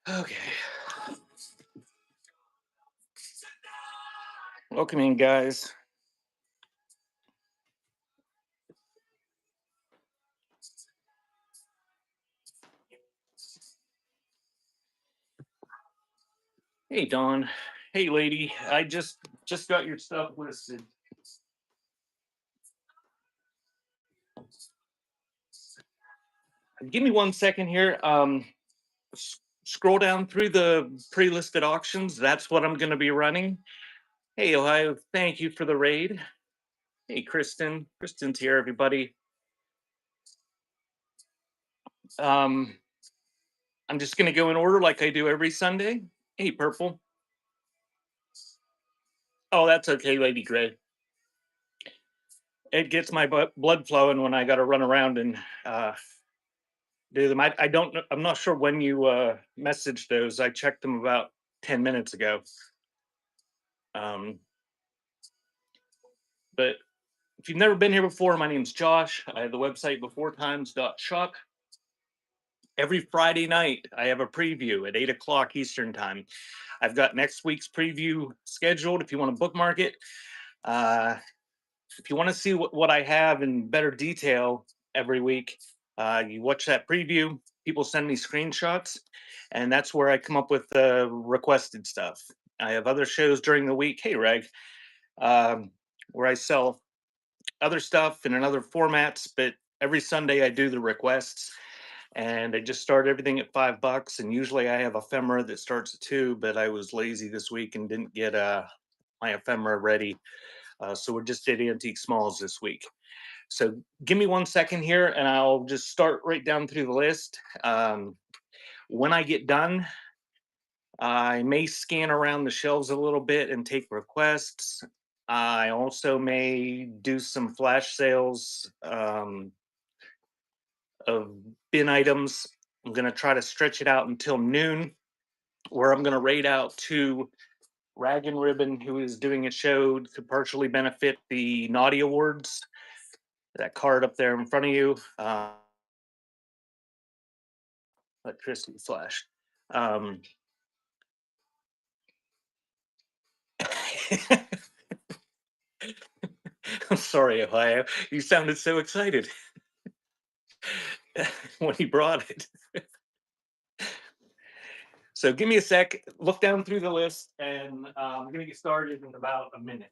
Okay. Welcome in, guys. Hey, Dawn. Hey, lady. I just got your stuff listed. Give me 1 second here. Scroll down through the pre-listed auctions. That's what I'm going to be running. Hey, Ohio. Thank you for the raid. Hey, Kristen. Kristen's here, everybody. Um, I'm just going to go in order like I do every Sunday. Hey, Purple. Oh, that's okay, Lady Gray. It gets my blood flowing when I got to run around and do them. I don't know. I'm not sure when you messaged those. I checked them about 10 minutes ago. Um, but if you've never been here before, my name's Josh. I have the website beforetimes.shop. Every Friday night, I have a preview at 8 o'clock Eastern time. I've got next week's preview scheduled if you want to bookmark it. If you want to see what I have in better detail every week, you watch that preview. People send me screenshots, and that's where I come up with the requested stuff. I have other shows during the week. Hey, Reg, um, where I sell other stuff in other formats, but every Sunday I do the requests. And I just start everything at $5. And usually I have ephemera that starts at 2, but I was lazy this week and didn't get my ephemera ready. So we're just at antique smalls this week. So give me 1 second here and I'll just start right down through the list. When I get done, I may scan around the shelves a little bit and take requests. I also may do some flash sales of bin items. I'm going to try to stretch it out until noon, where I'm going to raid out to Rag and Ribbon, who is doing a show to partially benefit the Naughty Awards. That card up there in front of you. Electricity flash. I'm sorry, Ohio. You sounded so excited when he brought it. So give me a sec, look down through the list, and I'm going to get started in about a minute.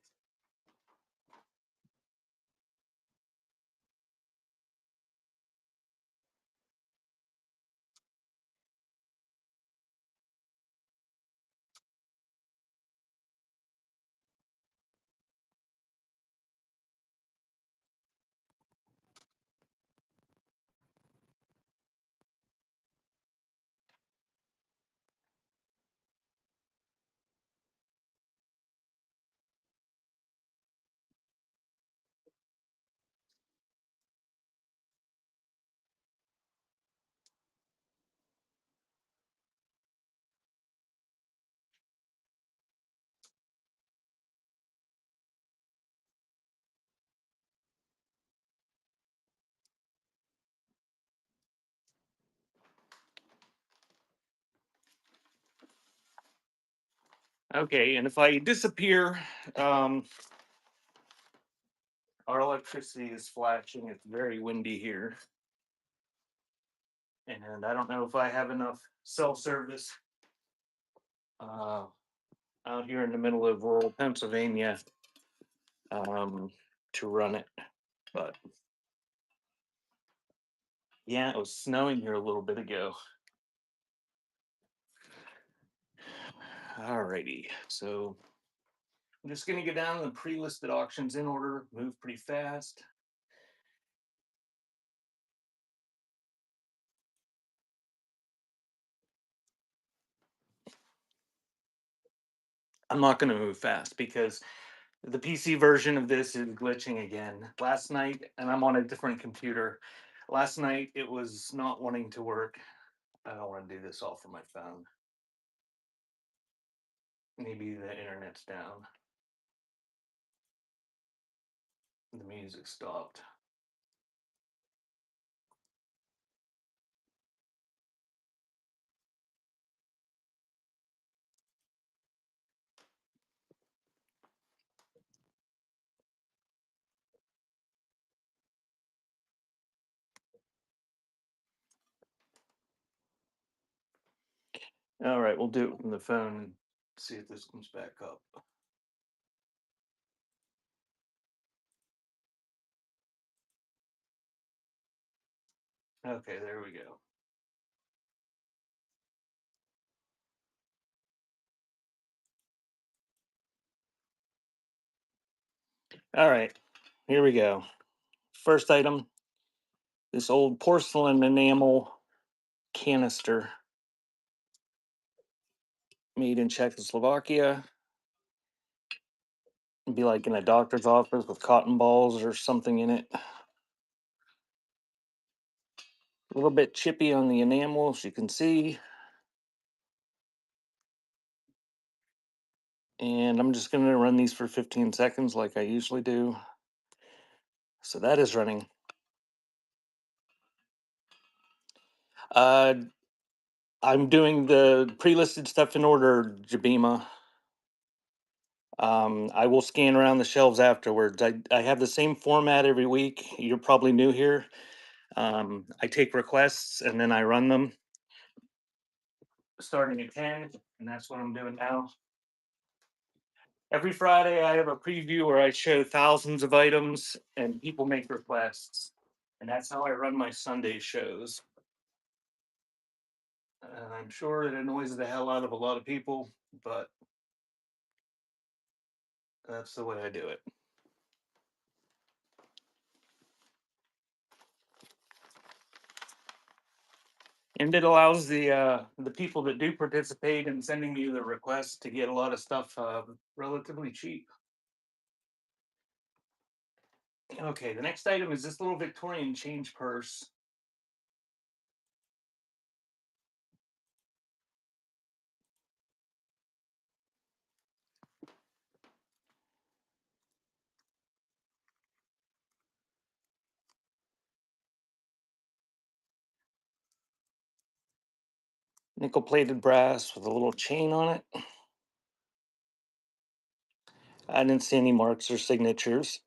Okay, and if I disappear, um, our electricity is flashing. It's very windy here. And I don't know if I have enough cell service uh, out here in the middle of rural Pennsylvania to run it. But yeah, it was snowing here a little bit ago. Alrighty, so I'm just gonna go down the pre-listed auctions in order, move pretty fast. I'm not gonna move fast because The PC version of this is glitching again. Last night, and I'm on a different computer. Last night it was not wanting to work. I don't want to do this all from my phone. Maybe the internet's down. The music stopped. All right, we'll do it from the phone and see if this comes back up. Okay, there we go. All right, here we go. First item, this old porcelain enamel canister made in Czechoslovakia. It'd be like in a doctor's office with cotton balls or something in it. A little bit chippy on the enamel, as you can see. And I'm just going to run these for 15 seconds like I usually do. So that is running. Uh, I'm doing the pre-listed stuff in order, Jabima. I will scan around the shelves afterwards. I have the same format every week. You're probably new here. I take requests and then I run them starting at 10, and that's what I'm doing now. Every Friday, I have a preview where I show thousands of items and people make requests. And that's how I run my Sunday shows. And I'm sure it annoys the hell out of a lot of people, but that's the way I do it. And it allows the people that do participate in sending me the requests to get a lot of stuff relatively cheap. Okay, the next item is this little Victorian change purse. Nickel plated brass with a little chain on it. I didn't see any marks or signatures.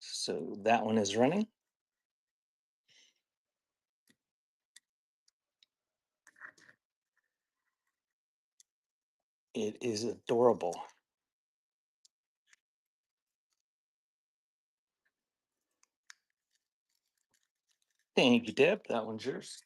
So that one is running. It is adorable. Thank you, Deb. That one's yours.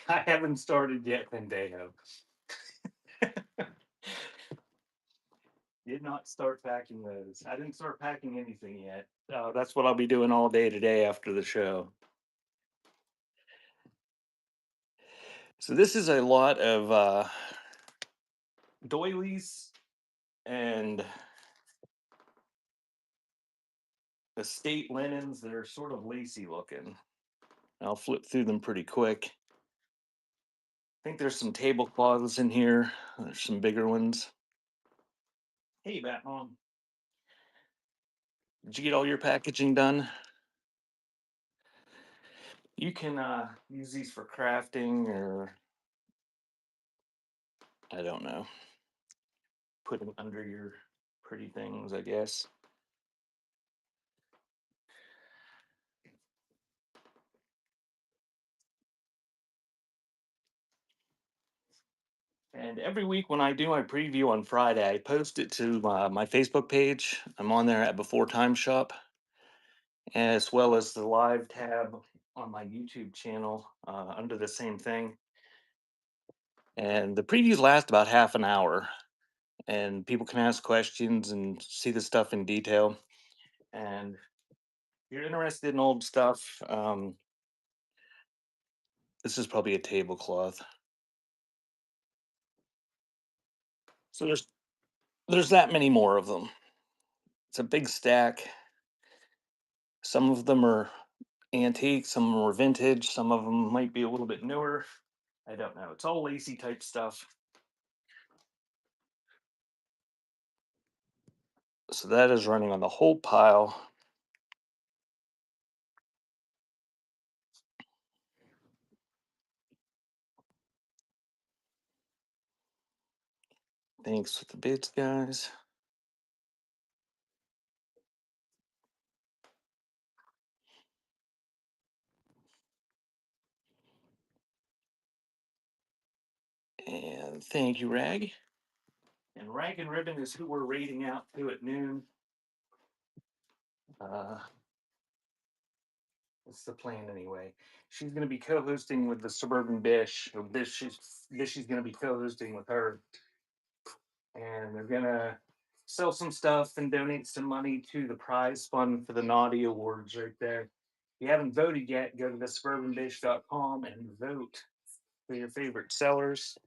I haven't started yet, Pendejo. Did not start packing those. I didn't start packing anything yet. That's what I'll be doing all day today after the show. So this is a lot of doilies and estate linens that are sort of lacy looking. I'll flip through them pretty quick. I think there's some tablecloths in here. There's some bigger ones. Hey, Batmom. Did you get all your packaging done? You can use these for crafting or I don't know. Put them under your pretty things, I guess. And every week when I do my preview on Friday, I post it to my Facebook page. I'm on there at Before Time Shop, as well as the live tab on my YouTube channel under the same thing. And the previews last about half an hour, and people can ask questions and see the stuff in detail. And if you're interested in old stuff, this is probably a tablecloth. So there's that many more of them. It's a big stack. Some of them are antique, some of them are vintage, some of them might be a little bit newer. I don't know. It's all lacy type stuff. So that is running on the whole pile. Thanks for the bits, guys. And thank you, Rag. And Rag and Ribbon is who we're raiding out to at noon. Uh, What's the plan anyway? She's going to be co-hosting with the Suburban Bish. Or Bish is going to be co-hosting with her, and they're going to sell some stuff and donate some money to the prize fund for the Naughty Awards right there. If you haven't voted yet, go to the suburbanbish.com and vote for your favorite sellers.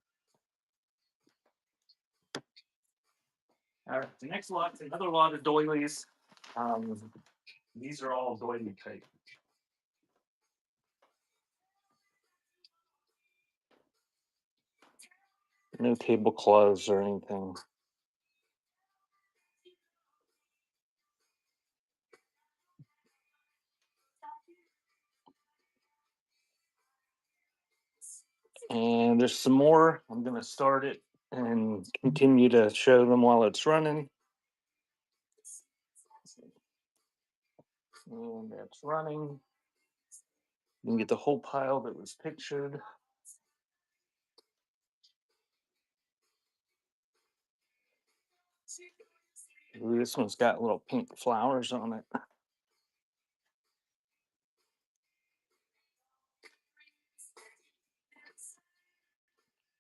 All right, the next lot's another lot of doilies. Um, these are all doily type. No tablecloths or anything. And there's some more. I'm going to start it and continue to show them while it's running. And that's running. You can get the whole pile that was pictured. Ooh, this one's got little pink flowers on it.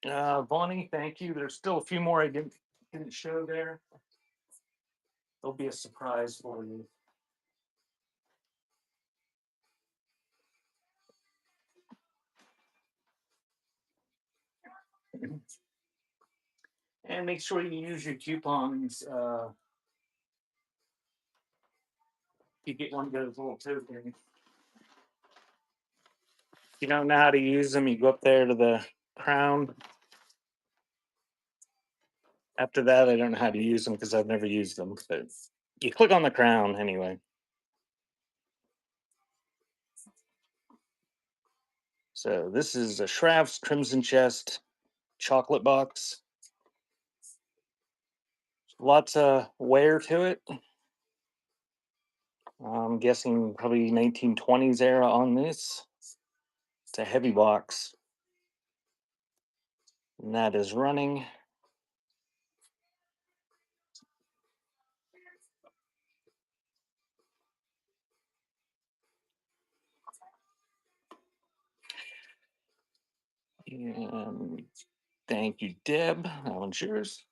Bonnie, thank you. There's still a few more I didn't show there. There'll be a surprise for you. And make sure you use your coupons. You get one of those little tokens. If you don't know how to use them, you go up there to the crown. After that, I don't know how to use them because I've never used them. But you click on the crown anyway. So this is a Shrav's Crimson Chest chocolate box. Lots of wear to it. I'm guessing probably 1920s era on this. It's a heavy box. And that is running. And thank you, Deb. That one's yours.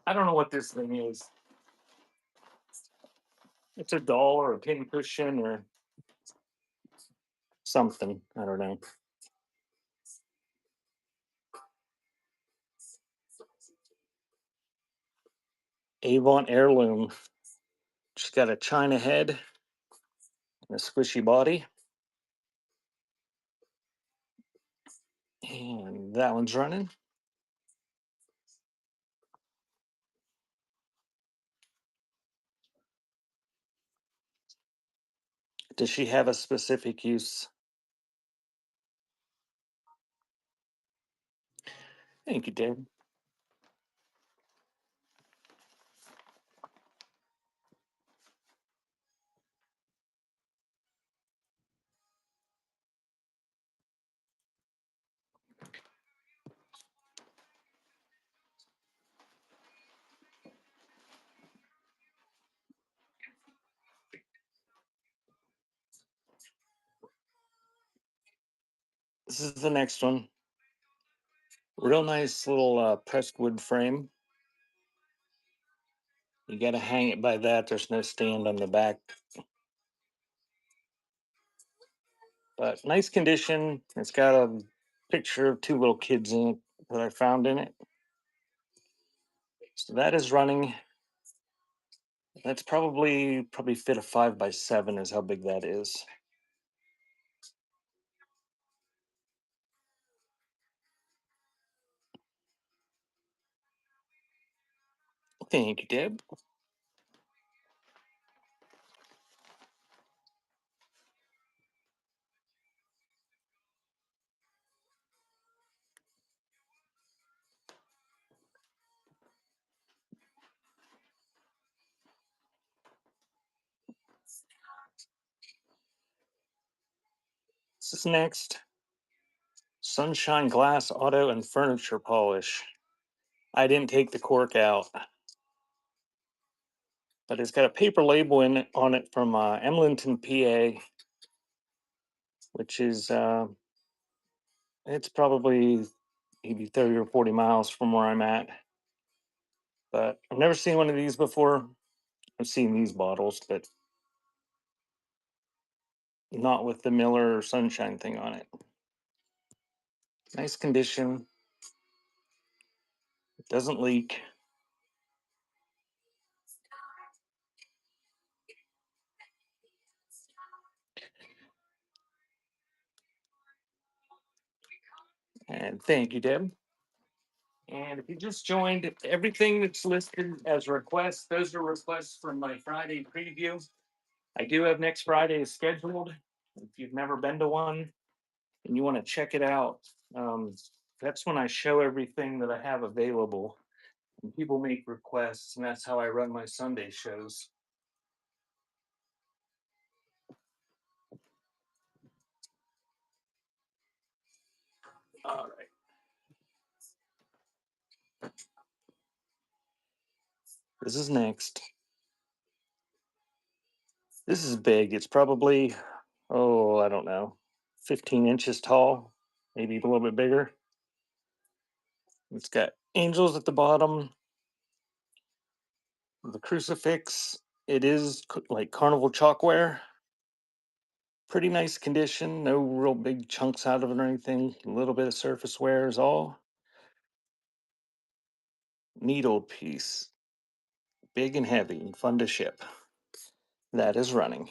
I don't know what this thing is. It's a doll or a pincushion or something. I don't know. Avon Heirloom. She's got a china head and a squishy body. And that one's running. Does she have a specific use? Thank you, Deb. This is the next one. Real nice little pressed wood frame. You got to hang it by that. There's no stand on the back, but nice condition. It's got a picture of two little kids in it that I found in it. So that is running. That's probably fit a 5x7 is how big that is. Thank you, Deb. This is next. Sunshine glass auto and furniture polish. I didn't take the cork out, but it's got a paper label on it from Emlenton, PA, which is it's probably maybe 30 or 40 miles from where I'm at. But I've never seen one of these before. I've seen these bottles, but not with the Miller Sunshine thing on it. Nice condition. It doesn't leak. And thank you, Deb. And if you just joined, everything that's listed as requests, those are requests from my Friday preview. I do have next Friday scheduled. If you've never been to one and you want to check it out, that's when I show everything that I have available. And people make requests, and that's how I run my Sunday shows. All right. This is next. This is big. It's probably, oh, I don't know, 15 inches tall, maybe a little bit bigger. It's got angels at the bottom, the crucifix. It is like carnival chalkware. Pretty nice condition. No real big chunks out of it or anything. A little bit of surface wear is all. Neat old piece. Big and heavy and fun to ship. That is running.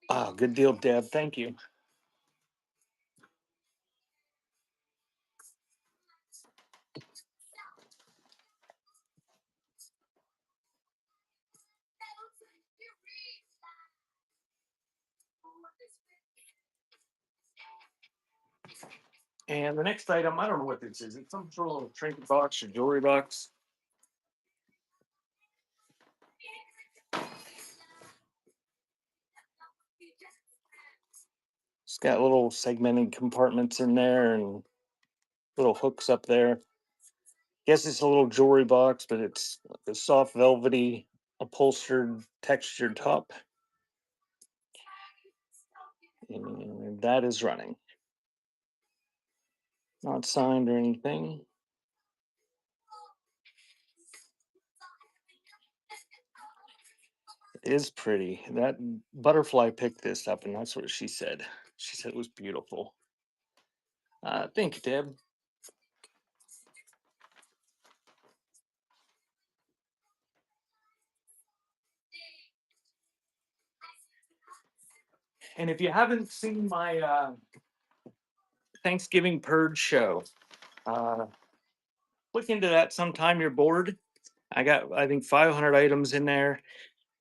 Ah, good deal, Deb. Thank you. And the next item, I don't know what this is. It's some sort of trinket box or jewelry box. It's got little segmented compartments in there and little hooks up there. Guess it's a little jewelry box, but it's a soft velvety upholstered textured top. And that is running. Not signed or anything. It is pretty. That butterfly picked this up, and that's what she said. She said it was beautiful. Thank you, Deb. And if you haven't seen my Thanksgiving Purge show, uh, look into that sometime. You're bored. I got, I think, 500 items in there.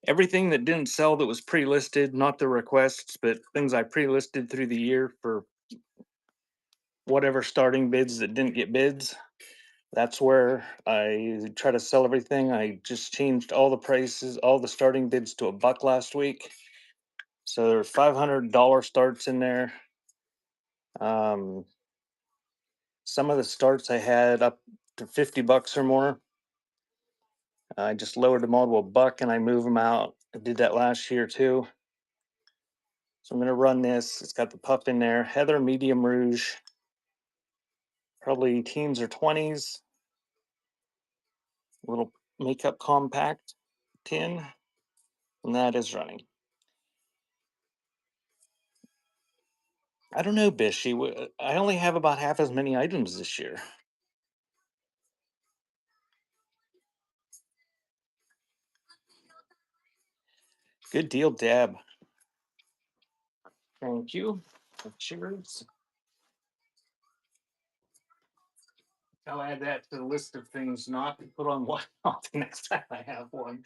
Everything that didn't sell that was pre-listed, not the requests, but things I pre-listed through the year for whatever starting bids that didn't get bids. That's where I try to sell everything. I just changed all the prices, all the starting bids to $1 last week. So there's $500 starts in there. Um, Some of the starts I had up to $50 or more. I just lowered them all to a buck and I move them out. I did that last year too. So I'm going to run this. It's got the pup in there. Heather medium rouge, probably teens or 20s. Little makeup compact tin. And that is running. I don't know, Bishy. I only have about half as many items this year. Good deal, Deb. Thank you. Cheers. I'll add that to the list of things not to put on one the next time I have one.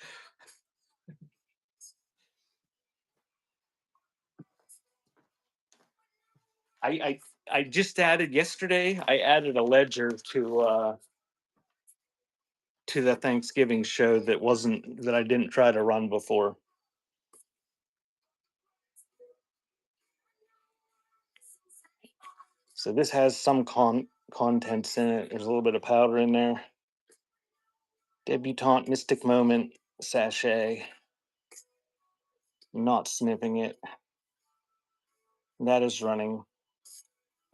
I I, I just added yesterday. I added a ledger to the Thanksgiving show that I didn't try to run before. So this has some contents in it. There's a little bit of powder in there. Debutante Mystic Moment sachet. Not sniffing it. That is running.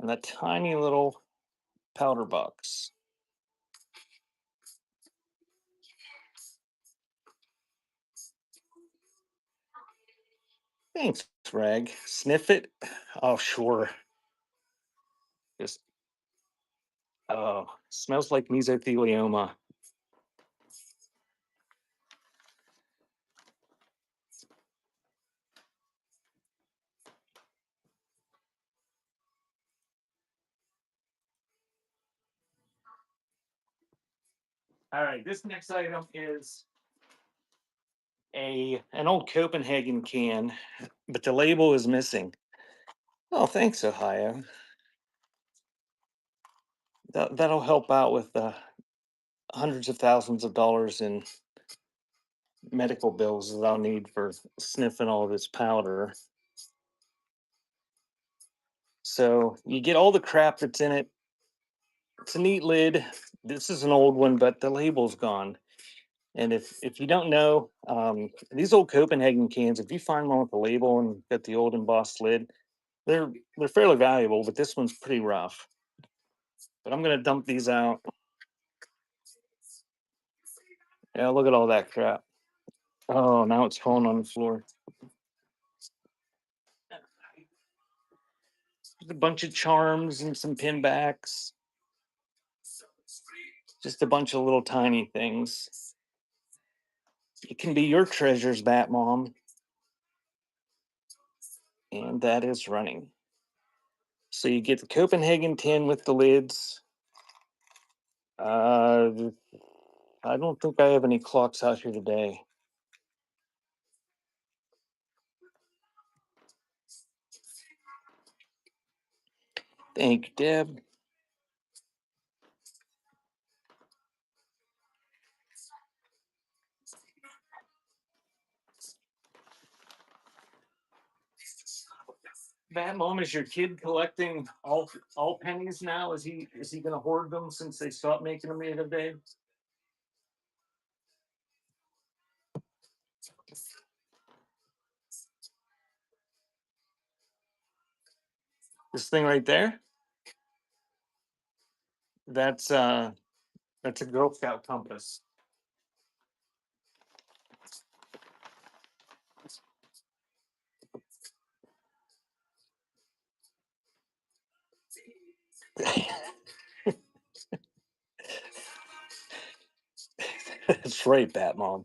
And that tiny little powder box. Thanks, Rag. Sniff it. Oh, sure. Just oh, smells like mesothelioma. All right, this next item is an old Copenhagen can, but the label is missing. Oh, thanks, Ohio. That'll help out with the hundreds of thousands of dollars in medical bills that I'll need for sniffing all this powder. So you get all the crap that's in it. It's a neat lid. This is an old one, but the label's gone. And if you don't know, these old Copenhagen cans, if you find one with a label and got the old embossed lid, they're they're fairly valuable, but this one's pretty rough. But I'm gonna dump these out. Yeah, look at all that crap. Oh, now it's falling on the floor. There's a bunch of charms and some pinbacks. Just a bunch of little tiny things. It can be your treasures, Bat Mom. And that is running. So you get the Copenhagen tin with the lids. Uh, I don't think I have any clocks out here today. Thank you, Deb. Bat Mom, is your kid collecting all pennies now? Is he gonna hoard them since they stopped making them the other day? This thing right there? That's uh that's a Girl Scout compass. That's right, Bat Mom.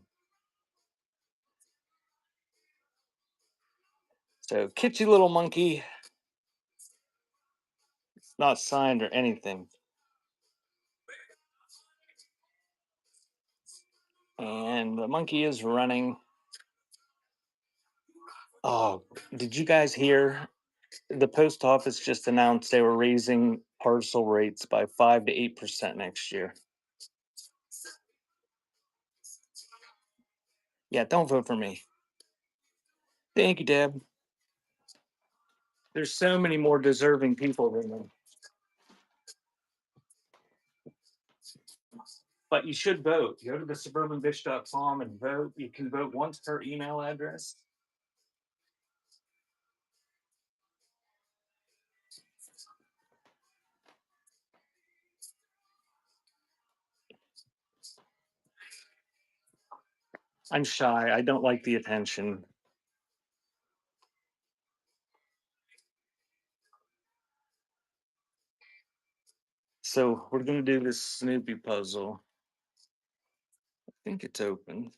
So kitschy little monkey. It's not signed or anything. And the monkey is running. Oh, did you guys hear? The post office just announced they were raising parcel rates by 5 to 8% next year. Yeah, don't vote for me. Thank you, Deb. There's so many more deserving people than them. But you should vote. Go to the suburbanbish.com and vote. You can vote once per email address. I'm shy. I don't like the attention. So we're going to do this Snoopy puzzle. I think it's open.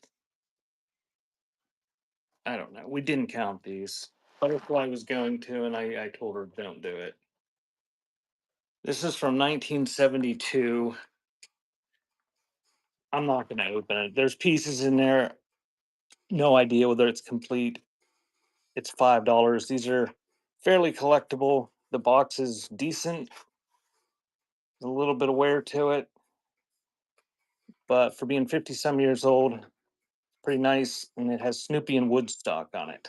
I don't know. We didn't count these. Butterfly was going to, and I told her don't do it. This is from 1972. I'm not going to open it. There's pieces in there. No idea whether it's complete. It's $5. These are fairly collectible. The box is decent. A little bit of wear to it, but for being 50 some years old, pretty nice. And it has Snoopy and Woodstock on it.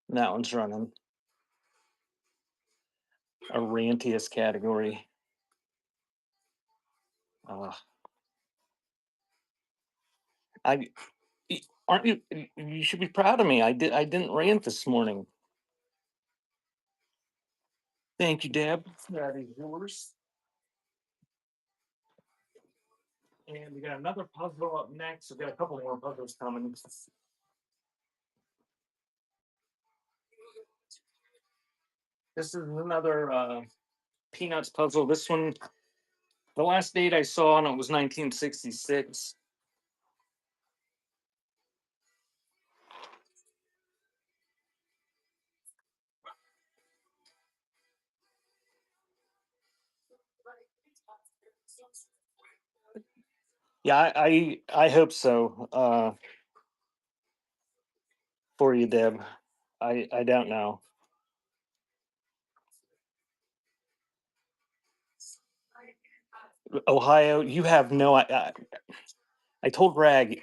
And that one's running a rantiest category. Uh, I aren't you? You should be proud of me. I didn't rant this morning. Thank you, Deb. That is yours. And we got another puzzle up next. We've got a couple more puzzles coming. This is another Peanuts puzzle. This one, the last date I saw on it was 1966. Yeah, I hope so. For you, Deb. I don't know. Ohio, you have no. I told Rag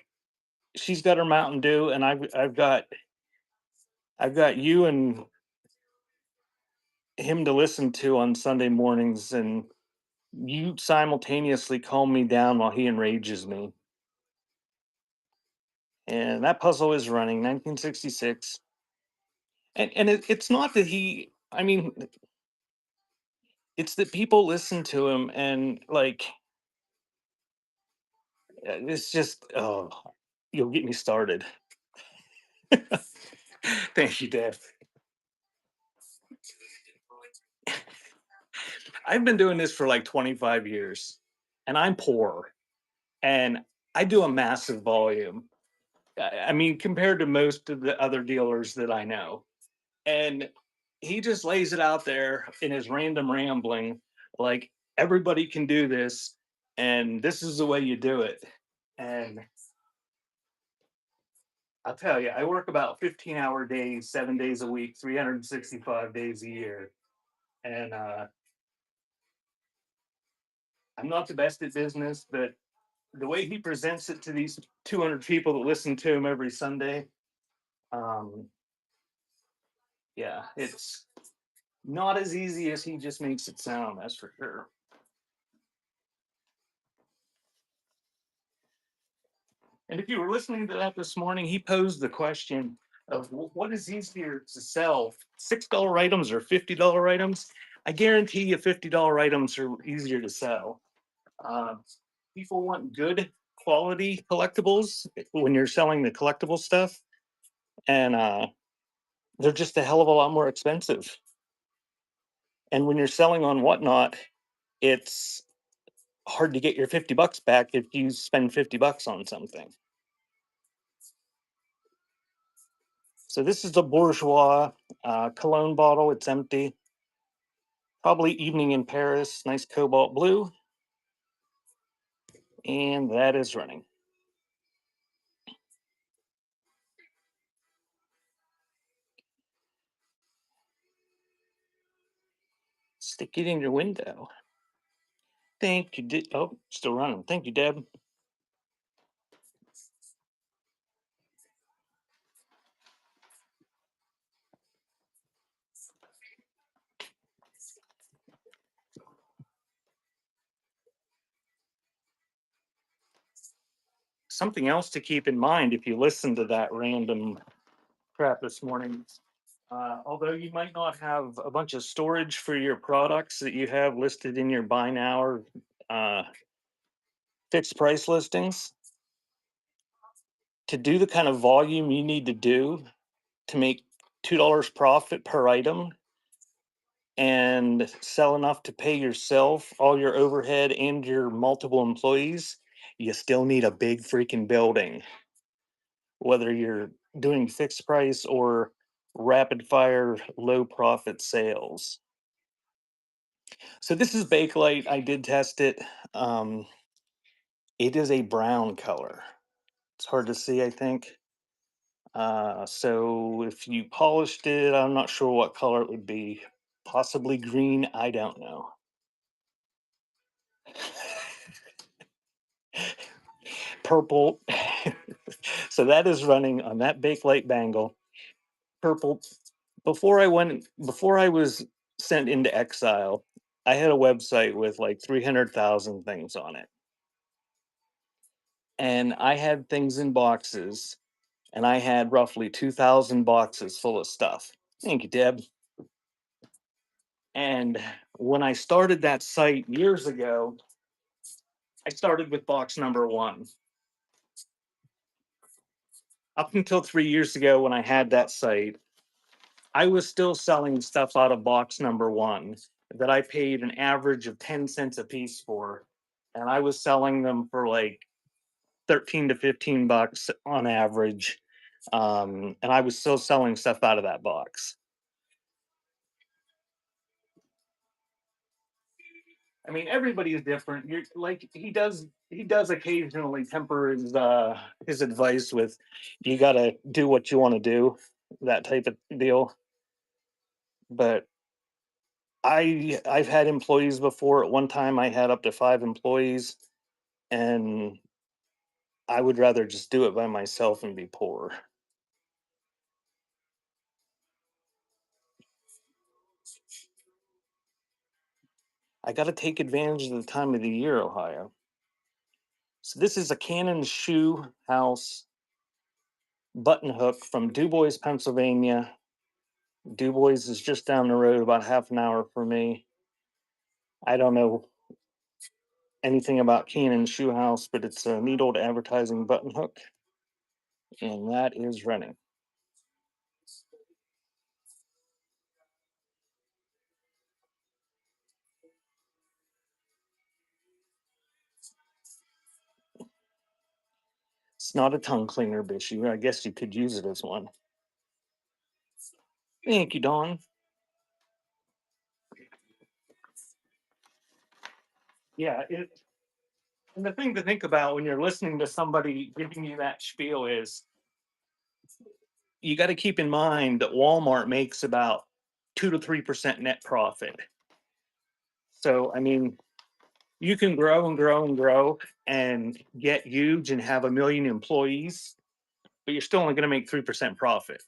she's got her Mountain Dew, and I've got you and him to listen to on Sunday mornings, and you simultaneously calm me down while he enrages me. And that puzzle is running 1966, and it's not that he. I mean, it's that people listen to him, and like it's just you'll get me started. Thank you, Dave. I've been doing this for like 25 years, and I'm poor, and I do a massive volume. I mean, compared to most of the other dealers that I know. And he just lays it out there in his random rambling, like everybody can do this, and this is the way you do it. And I'll tell you, I work about 15-hour days, 7 days a week, 365 days a year. And I'm not the best at business, but the way he presents it to these 200 people that listen to him every Sunday, um, yeah, it's not as easy as he just makes it sound, that's for sure. And if you were listening to that this morning, he posed the question of what is easier to sell, $6 items or $50 items? I guarantee you $50 items are easier to sell. Uh, People want good quality collectibles when you're selling the collectible stuff, and they're just a hell of a lot more expensive. And when you're selling on Whatnot, it's hard to get your $50 back if you spend $50 on something. So this is the Bourgeois cologne bottle. It's empty. Probably Evening in Paris. Nice cobalt blue. And that is running. Stick it in your window. Thank you. Oh, still running. Thank you, Deb. something else to keep in mind if you listen to that random crap this morning. Although you might not have a bunch of storage for your products that you have listed in your buy now or uh, fixed price listings, to do the kind of volume you need to do to make $2 profit per item and sell enough to pay yourself, all your overhead, and your multiple employees, you still need a big freaking building, whether you're doing fixed price or rapid fire low profit sales. So this is Bakelite. I did test it. Um, it is a brown color. It's hard to see, I think. So if you polished it, I'm not sure what color it would be. Possibly green. I don't know. Purple. So that is running on that Bakelite bangle. Purple. Before I was sent into exile, I had a website with like 300,000 things on it. And I had things in boxes, and I had roughly 2,000 boxes full of stuff. Thank you, Deb. And when I started that site years ago, I started with box number one. Up until 3 years ago, when I had that site, I was still selling stuff out of box number one that I paid an average of 10 cents a piece for. And I was selling them for like 13 to 15 bucks on average. And I was still selling stuff out of that box. I mean, everybody is different. You're like he does occasionally temper his advice with you gotta do what you want to do, that type of deal. But I've had employees before. At one time I had up to 5 employees, and I would rather just do it by myself and be poor. I gotta take advantage of the time of the year, Ohio. So this is a Cannon Shoe House button hook from DuBois, Pennsylvania. DuBois is just down the road, about half an hour for me. I don't know anything about Cannon Shoe House, but it's a neat old advertising button hook, and that is running. It's not a tongue cleaner, but I guess you could use it as one. Thank you, Dawn. Yeah, and the thing to think about when you're listening to somebody giving you that spiel is you got to keep in mind that Walmart makes about 2 to 3% net profit. So, I mean, you can grow and grow and grow and get huge and have a million employees, but you're still only going to make 3% profit.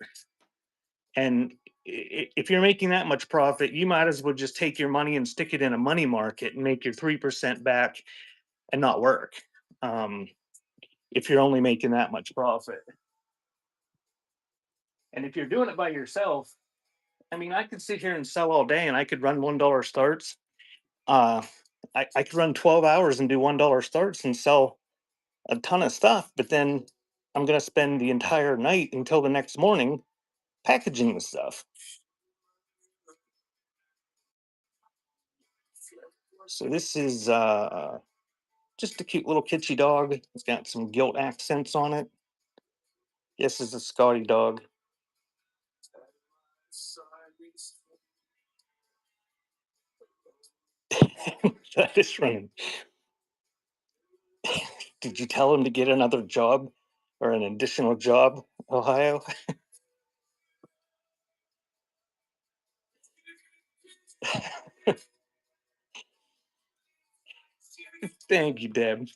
And if you're making that much profit, you might as well just take your money and stick it in a money market and make your 3% back and not work. Um, if you're only making that much profit. And if you're doing it by yourself, I mean, I could sit here and sell all day and I could run $1 starts. Uh, I could run 12 hours and do $1 starts and sell a ton of stuff, but then I'm going to spend the entire night until the next morning packaging the stuff. So this is just a cute little kitschy dog. It's got some gilt accents on it. This is a Scotty dog. That is running. Did you tell him to get another job or an additional job, Ohio? Thank you, Deb.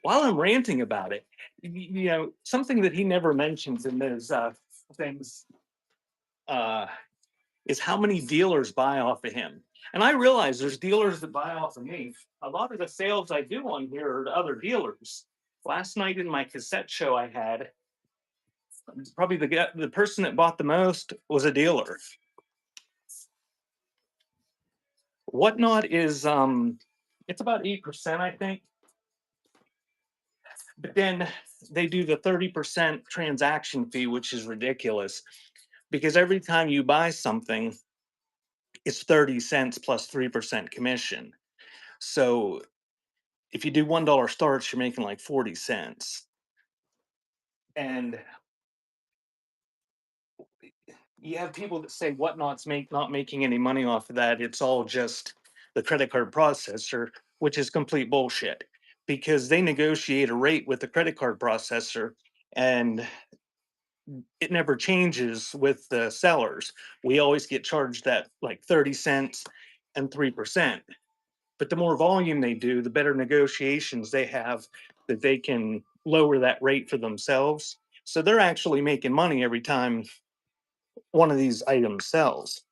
While I'm ranting about it, something that he never mentions in those things uh, is how many dealers buy off of him. And I realize there's dealers that buy off of me. A lot of the sales I do on here are to other dealers. Last night in my cassette show I had, probably the person that bought the most was a dealer. Whatnot is it's about 8%, I think. But then they do the 30% transaction fee, which is ridiculous because every time you buy something, it's 30 cents plus 3% commission. So if you do $1 starts, you're making like 40 cents. And you have people that say Whatnot's not making any money off of that. It's all just the credit card processor, which is complete bullshit because they negotiate a rate with the credit card processor and it never changes with the sellers. We always get charged that like 30 cents and 3%. But the more volume they do, the better negotiations they have that they can lower that rate for themselves. So they're actually making money every time one of these items sells.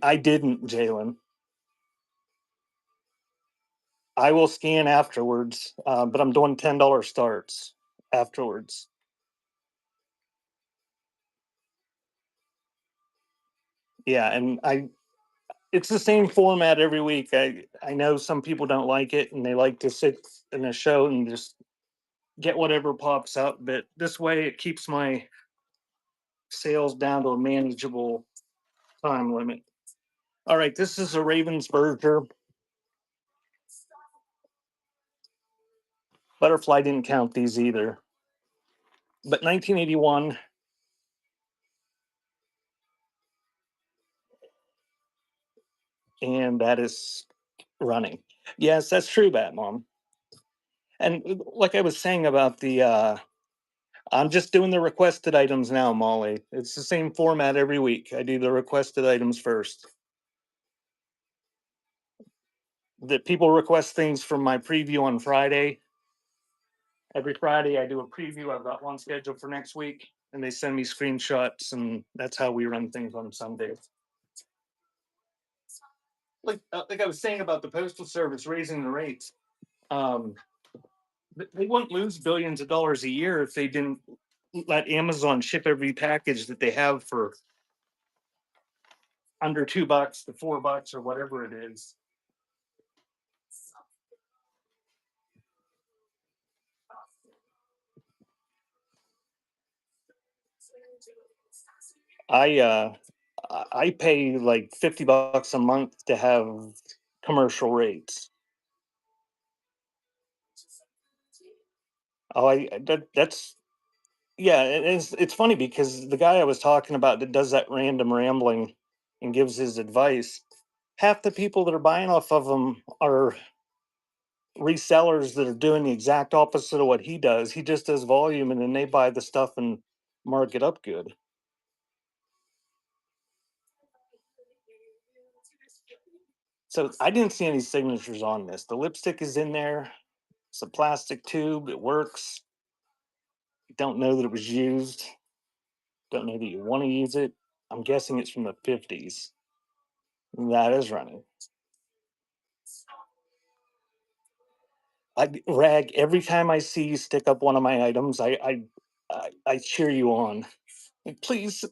I didn't, Jalen. I will scan afterwards, but I'm doing $10 starts afterwards. Yeah, and it's the same format every week. I know some people don't like it and they like to sit in a show and just get whatever pops up, but this way it keeps my sales down to a manageable time limit. All right, this is a Ravensburger. Butterfly didn't count these either. But 1981, and that is running. Yes, that's true, Bat Mom. And like I was saying about the I'm just doing the requested items now, Molly. It's the same format every week. I do the requested items first. That people request things from my preview on Friday. Every Friday, I do a preview. I've got one scheduled for next week, and they send me screenshots, and that's how we run things on Sundays. Like I was saying about the postal service raising the rates, um, they wouldn't lose billions of dollars a year if they didn't let Amazon ship every package that they have for under $2 to $4 or whatever it is. I uh I pay like $50 a month to have commercial rates. That's yeah, it's funny because the guy I was talking about that does that random rambling and gives his advice, half the people that are buying off of him are resellers that are doing the exact opposite of what he does. He just does volume and then they buy the stuff and mark it up good. So I didn't see any signatures on this. The lipstick is in there. It's a plastic tube. It works. Don't know that it was used. Don't know that you want to use it. I'm guessing it's from the 50s. That is running. Rag, every time I see you stick up one of my items, I cheer you on. Like, please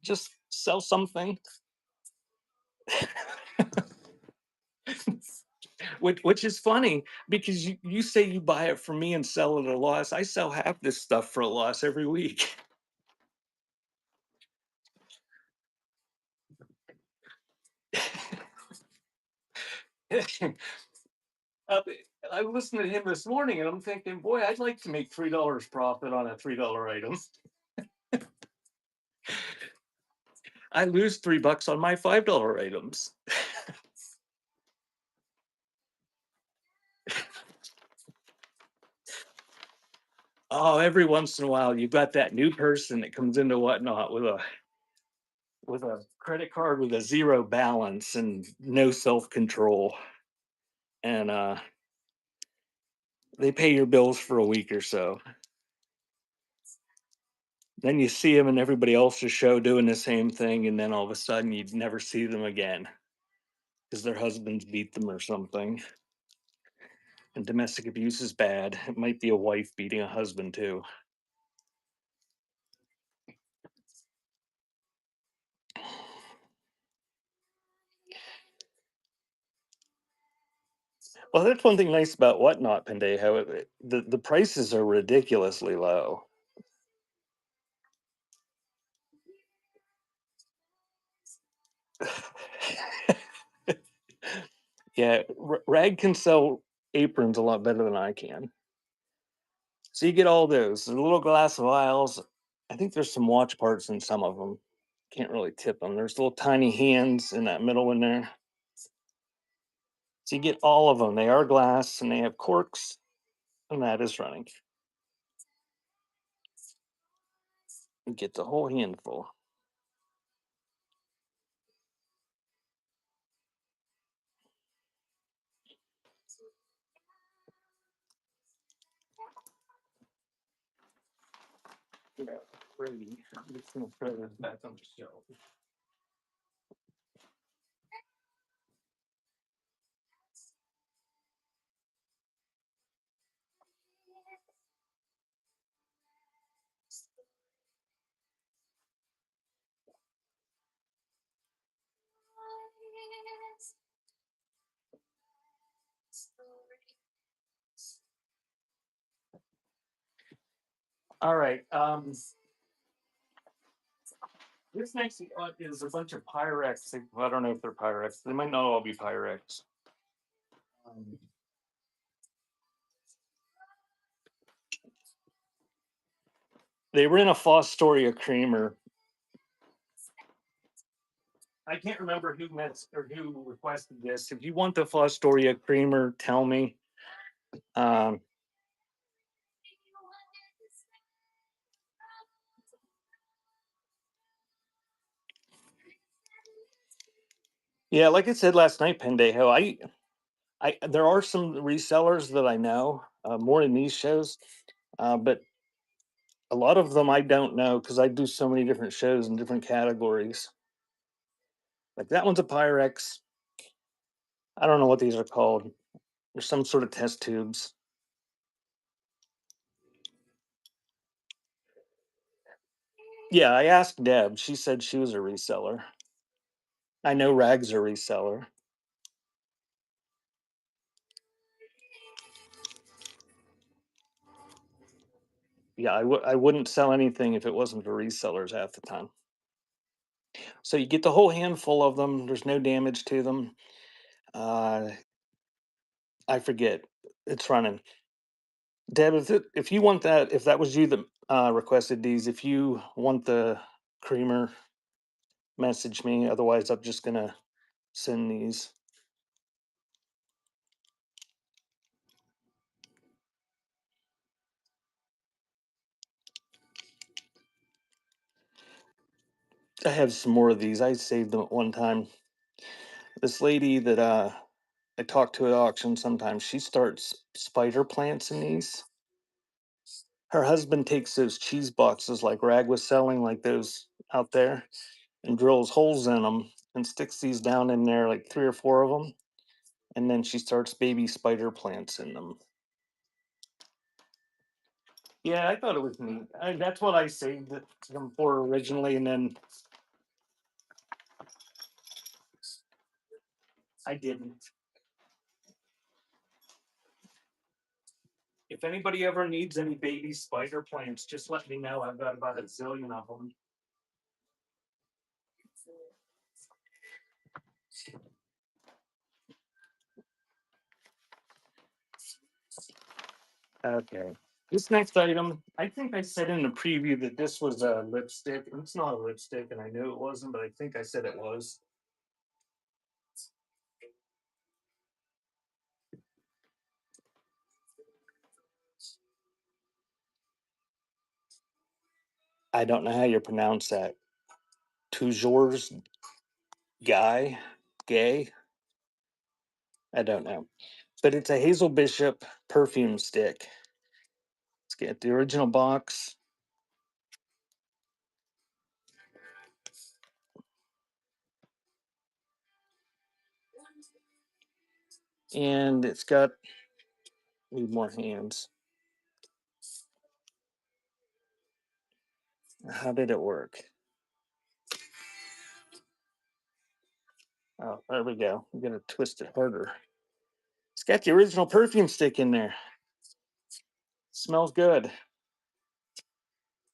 just sell something. Which is funny because you say you buy it from me and sell it at a loss. I sell half this stuff for a loss every week. Uh, I listened to him this morning and I'm thinking, boy, I'd like to make $3 profit on a $3 item. I lose $3 on my $5 items. Oh, every once in a while you've got that new person that comes into Whatnot with a credit card with a zero balance and no self-control. And they pay your bills for a week or so. Then you see them in everybody else's show doing the same thing, and then all of a sudden you'd never see them again because their husbands beat them or something. And domestic abuse is bad. It might be a wife beating a husband too. Well, that's one thing nice about Whatnot, Pendejo. The prices are ridiculously low. Yeah, Rag can sell aprons a lot better than I can. So you get all those the little glass vials. I think there's some watch parts in some of them. Can't really tip them. There's little tiny hands in that middle one there. So you get all of them. They are glass and they have corks, and that is running. You get the whole handful. Yeah, pretty. I'm just gonna throw this back on the shelf. All right. This next is a bunch of Pyrex. Well, I don't know if they're Pyrex. They might not all be Pyrex. Um, they were in a Fostoria creamer. I can't remember who met or who requested this. If you want the Fostoria creamer, tell me. Um, yeah, like I said last night, Pendejo, I there are some resellers that I know more in these shows, but a lot of them I don't know because I do so many different shows in different categories. Like that one's a Pyrex. I don't know what these are called. There's some sort of test tubes. Yeah, I asked Deb. She said she was a reseller. I know Rag's a reseller. Yeah, I wouldn't sell anything if it wasn't for resellers half the time. So you get the whole handful of them. There's no damage to them. Uh, I forget. It's running. Deb, if you want that, if that was you that requested these, if you want the creamer, message me. Otherwise, I'm just gonna send these. I have some more of these. I saved them at one time. This lady that I talk to at auction sometimes, she starts spider plants in these. Her husband takes those cheese boxes like Rag was selling, like those out there, and drills holes in them and sticks these down in there, like three or four of them. And then she starts baby spider plants in them. Yeah, I thought it was neat. That's what I saved them for originally, and then I didn't. If anybody ever needs any baby spider plants, just let me know. I've got about a zillion of them. Okay. This next item, I think I said in the preview that this was a lipstick. And it's not a lipstick, and I knew it wasn't, but I think I said it was. I don't know how you pronounce that. Toujours gay. I don't know, but it's a Hazel Bishop perfume stick. Let's get the original box, and it's got Need more hands. How did it work? Oh, there we go. I'm gonna twist it harder. It's got the original perfume stick in there. Smells good.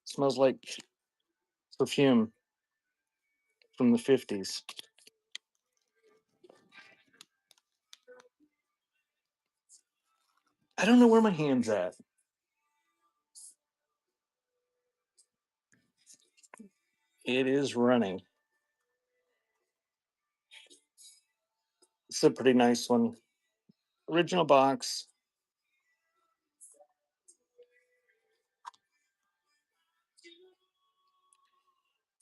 Smells like perfume from the 50s. I don't know where my hand's at. It is running. It's a pretty nice one. Original box.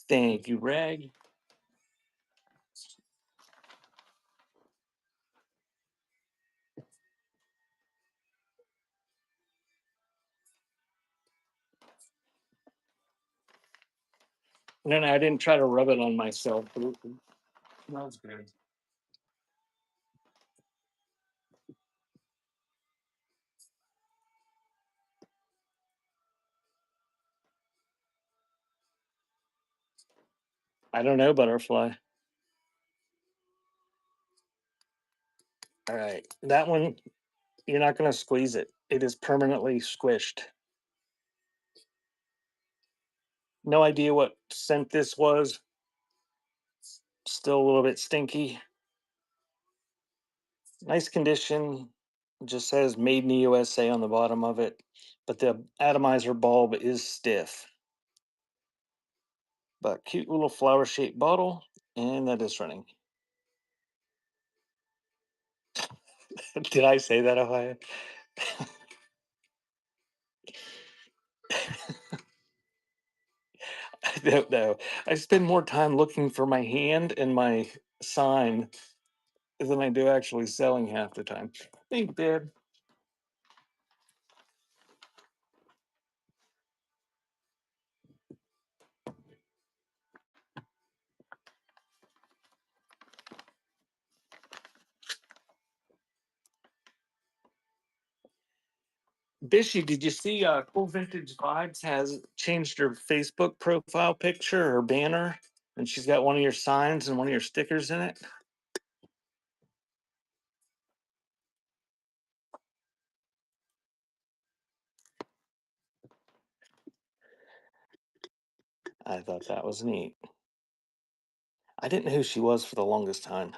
Thank you, Rag. No, no, I didn't try to rub it on myself. But it smells good. I don't know, butterfly. All right. That one, you're not going to squeeze it. It is permanently squished. No idea what scent this was. Still a little bit stinky. Nice condition. Just says made in the USA on the bottom of it. But the atomizer bulb is stiff. But cute little flower shaped bottle. And that is running. Did I say that, Ohio? I don't know. I spend more time looking for my hand and my sign than I do actually selling half the time. Thank Dad. Bishy, did you see Cool Vintage Vibes has changed her Facebook profile picture, her banner, and she's got one of your signs and one of your stickers in it? I thought that was neat. I didn't know who she was for the longest time.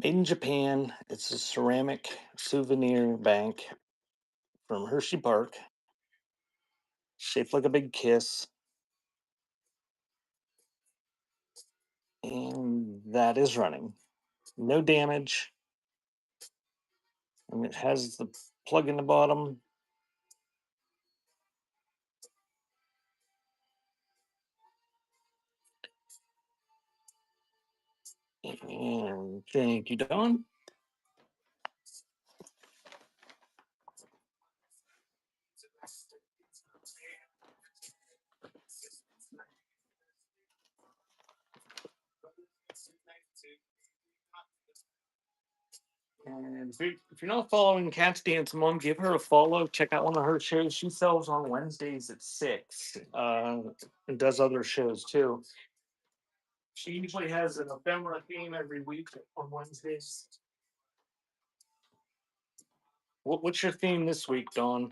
Made in Japan. It's a ceramic souvenir bank from Hershey Park, shaped like a big kiss. And that is running. No damage. And it has the plug in the bottom. And thank you, Don. And if you're not following Cat's Dance Mom, give her a follow. Check out one of her shows. She sells on Wednesdays at 6 and does other shows too. She usually has an ephemera theme every week on Wednesdays. What's your theme this week, Dawn?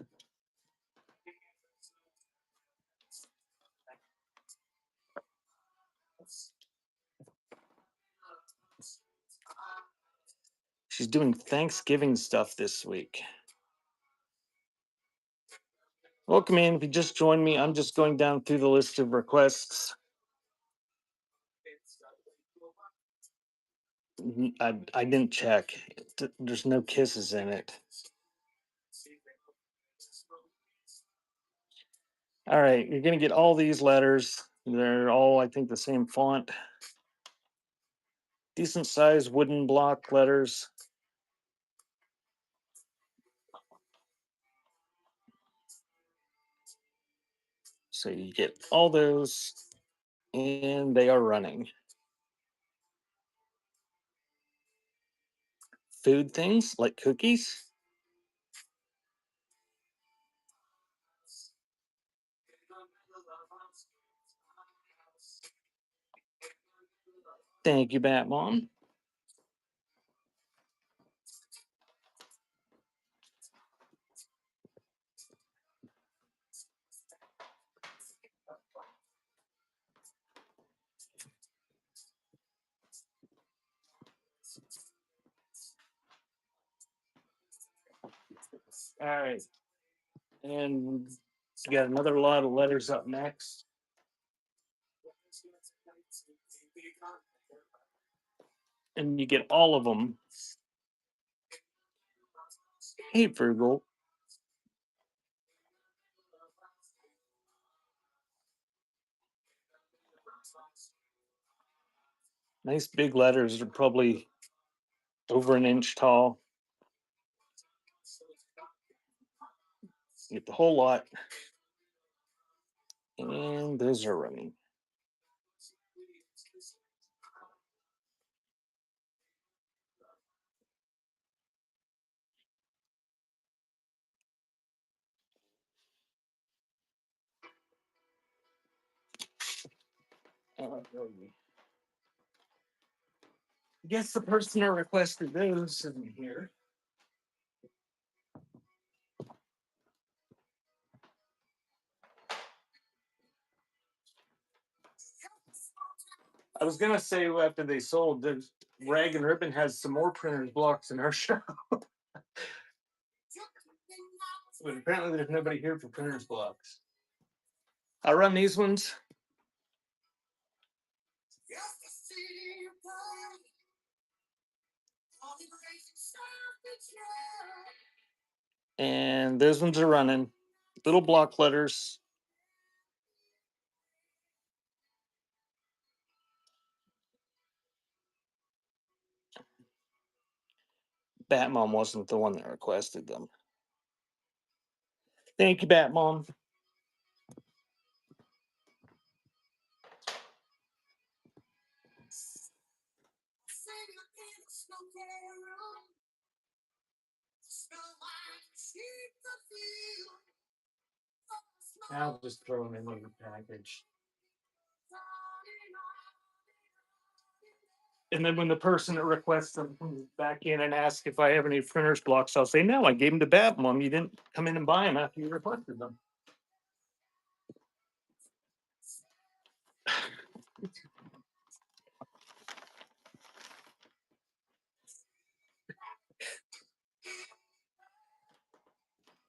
She's doing Thanksgiving stuff this week. Welcome in. If you just joined me, I'm just going down through the list of requests. I didn't check. There's no kisses in it. All right, you're gonna get all these letters. They're all, I think, the same font. Decent sized wooden block letters. So you get all those, and they are running. Food things like cookies. Thank you, Batmom. All right. And you got another lot of letters up next. And you get all of them. Hey, Virgo. Nice big letters. Are probably over an inch tall. You get the whole lot. And those are running. I guess the person that requested those isn't here. I was gonna say after they sold, the Rag and Ribbon has some more printers blocks in our shop. But apparently there's nobody here for printers blocks. I run these ones. And those ones are running. Little block letters. Batmom wasn't the one that requested them. Thank you, Batmom. I'll just throw them in the package. And then when the person that requests them comes back in and asks if I have any printers blocks, I'll say, no, I gave them to Batmom. You didn't come in and buy them after you requested them.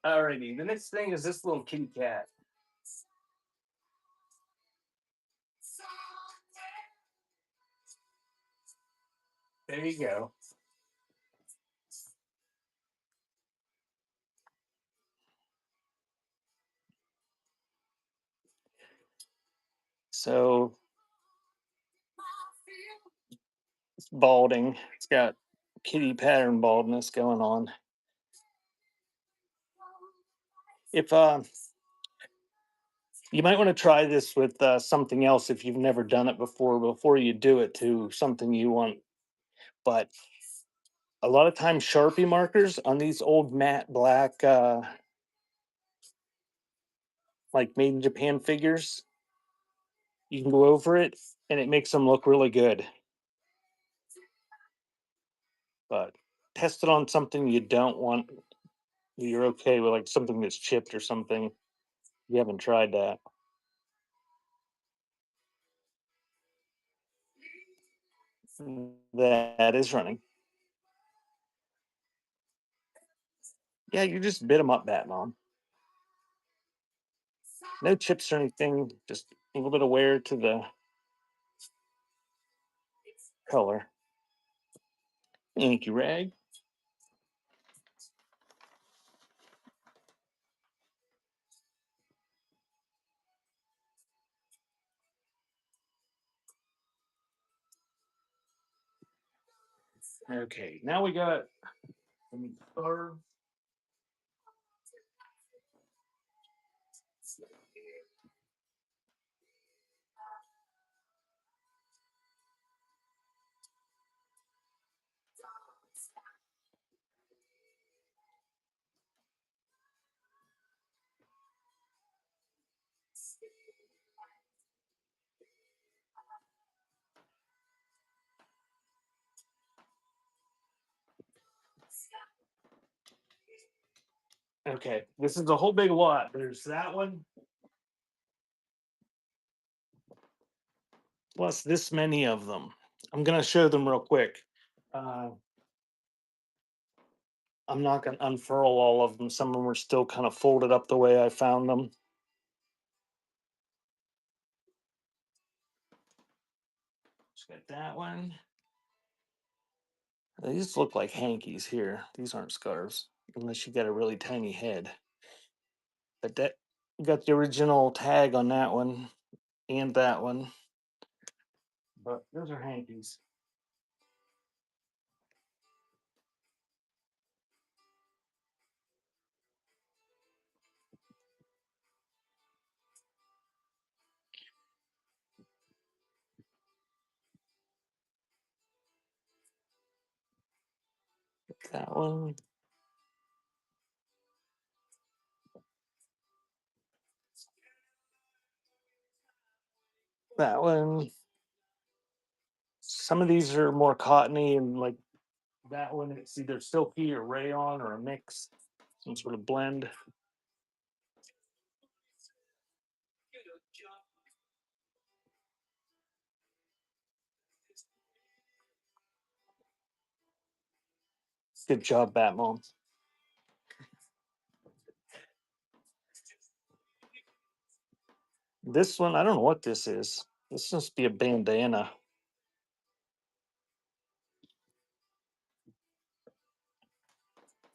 Alrighty, the next thing is this little kitty cat. There you go. So it's balding. It's got kitty pattern baldness going on. If you might want to try this with something else if you've never done it before you do it to something you want. But a lot of times Sharpie markers on these old matte black like made in Japan figures, you can go over it and it makes them look really good. But test it on something you don't want, you're okay with, like something that's chipped or something. You haven't tried that. That is running. Yeah, you just bit them up, Batmom. No chips or anything, just a little bit of wear to the color. Thank you, Rag. Okay, now we got some cards. Okay, this is a whole big lot. There's that one, plus this many of them. I'm gonna show them real quick. Uh, I'm not gonna unfurl all of them. Some of them are still kind of folded up the way I found them. Just got that one. These look like hankies here. These aren't scarves, unless you got a really tiny head. But that got the original tag on that one and that one. But those are hankies. That one. That one. Some of these are more cottony, and like that one, it's either silky or rayon or a mix, some sort of blend. Good job, Batmom. This one, I don't know what this is. This must be a bandana.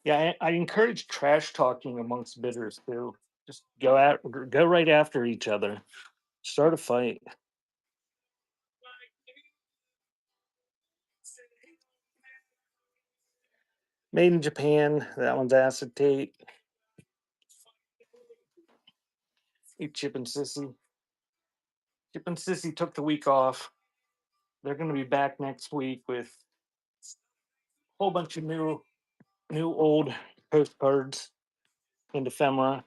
Yeah, I encourage trash talking amongst bidders too. Just go right after each other. Start a fight. Made in Japan. That one's acetate. Hey, Chip and Sissy. Chip and Sissy took the week off. They're going to be back next week with a whole bunch of new old postcards and ephemera.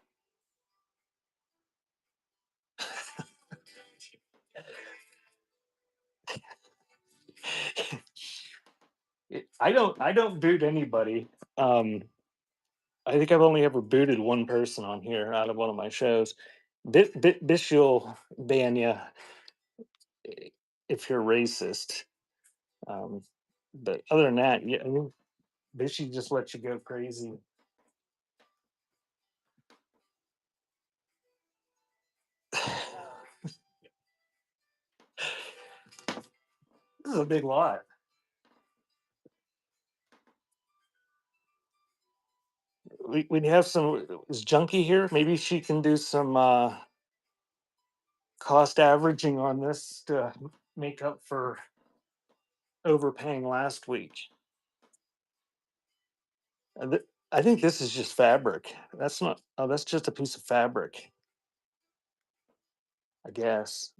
I don't boot anybody. Um, I think I've only ever booted one person on here out of one of my shows. Bish will ban you if you're racist. Um, but other than that, yeah, I mean, Bishy just lets you go crazy. This is a big lot. We have some. Is Junkie here? Maybe she can do some cost averaging on this to make up for overpaying last week. I think this is just fabric. That's not. Oh, that's just a piece of fabric. I guess.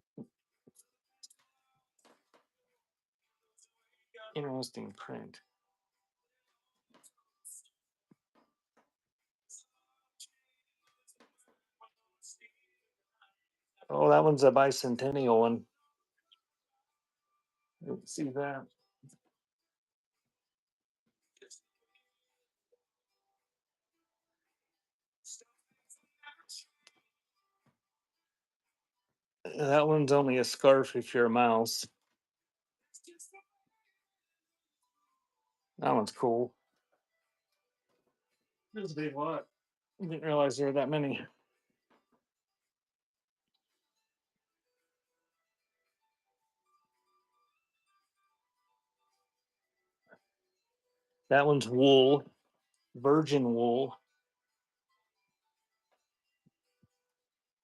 Interesting print. Oh, that one's a bicentennial one. See that? That one's only a scarf if you're a mouse. That one's cool. There's a big lot. I didn't realize there were that many. That one's wool, virgin wool.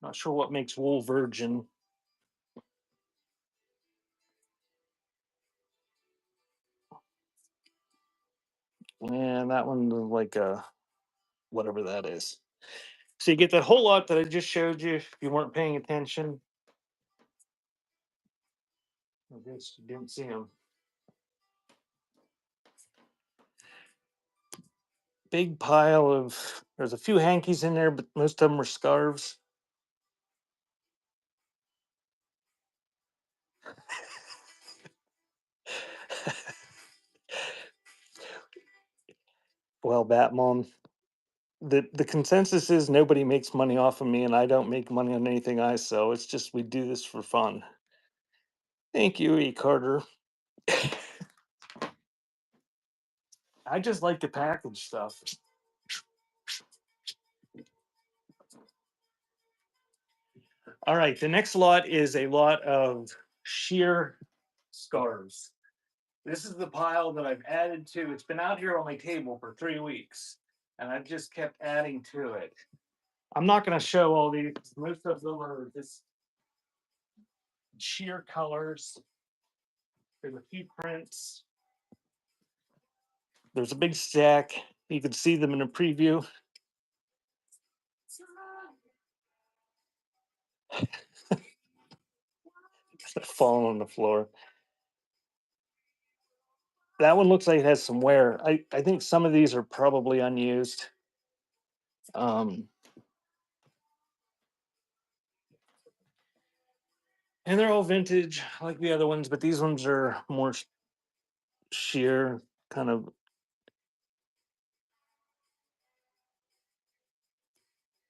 Not sure what makes wool virgin. And that one was like a whatever that is. So you get that whole lot that I just showed you if you weren't paying attention. I guess you didn't see them. Big pile of, there's a few hankies in there, but most of them are scarves. Well, Batmom, the consensus is nobody makes money off of me, and I don't make money on anything I sell. It's just we do this for fun. Thank you, E. Carter. I just like to package stuff. All right, the next lot is a lot of sheer scarves. This is the pile that I've added to. It's been out here on my table for 3 weeks, and I've just kept adding to it. I'm not going to show all these. Most of them are just sheer colors. There's a few prints. There's a big stack. You can see them in a preview. Falling on the floor. That one looks like it has some wear. I think some of these are probably unused. Um, and they're all vintage like the other ones, but these ones are more sheer, kind of.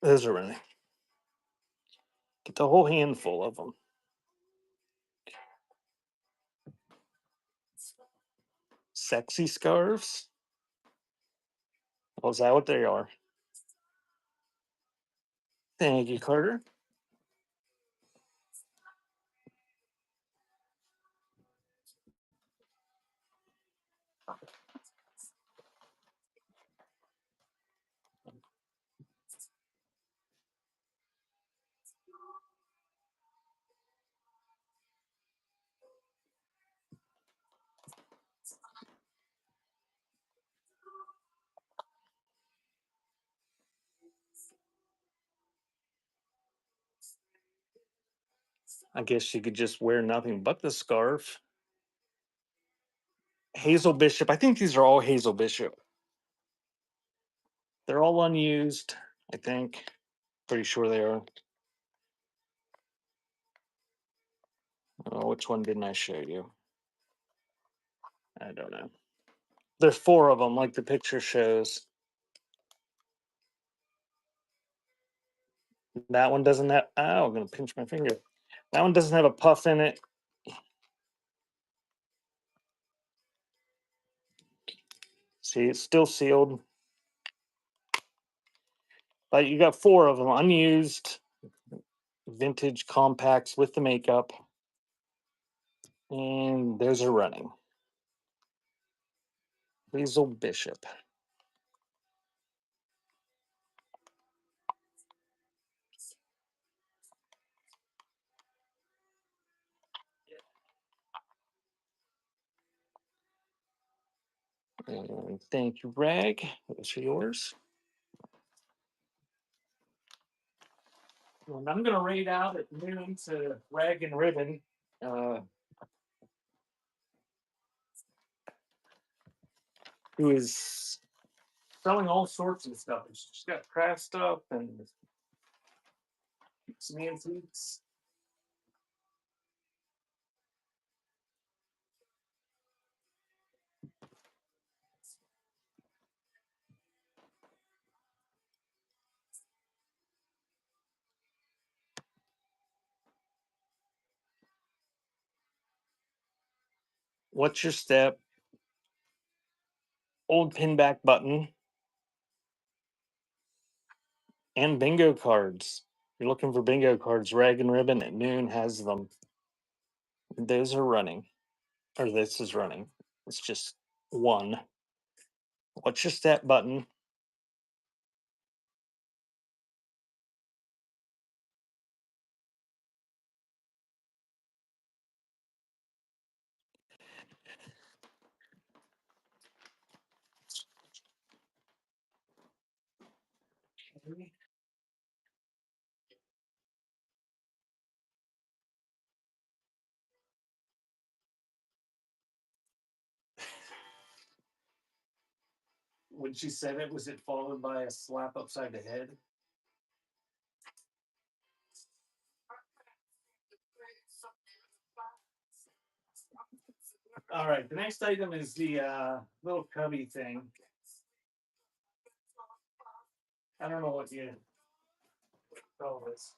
Those are really get the whole handful of them. Sexy scarves. Oh, is that what they are? Thank you, Carter. I guess you could just wear nothing but the scarf. Hazel Bishop. I think these are all Hazel Bishop. They're all unused, I think. Pretty sure they are. Oh, which one didn't I show you? I don't know. There's four of them, like the picture shows. That one doesn't have. Oh, I'm gonna pinch my finger. That one doesn't have a puff in it. See, it's still sealed. But you got four of them unused, vintage compacts with the makeup, and those are running. Hazel Bishop. And thank you, Rag. Those are yours. And I'm going to raid out at noon to Rag and Ribbon. Uh, who is selling all sorts of stuff. She's got craft stuff and some antiques. What's your step? Old pinback button and bingo cards. If you're looking for bingo cards, Rag and Ribbon at noon has them. Those are running, or this is running. It's just one. What's your step button? When she said it, was it followed by a slap upside the head? All right, the next item is the little cubby thing. I don't know what you call this.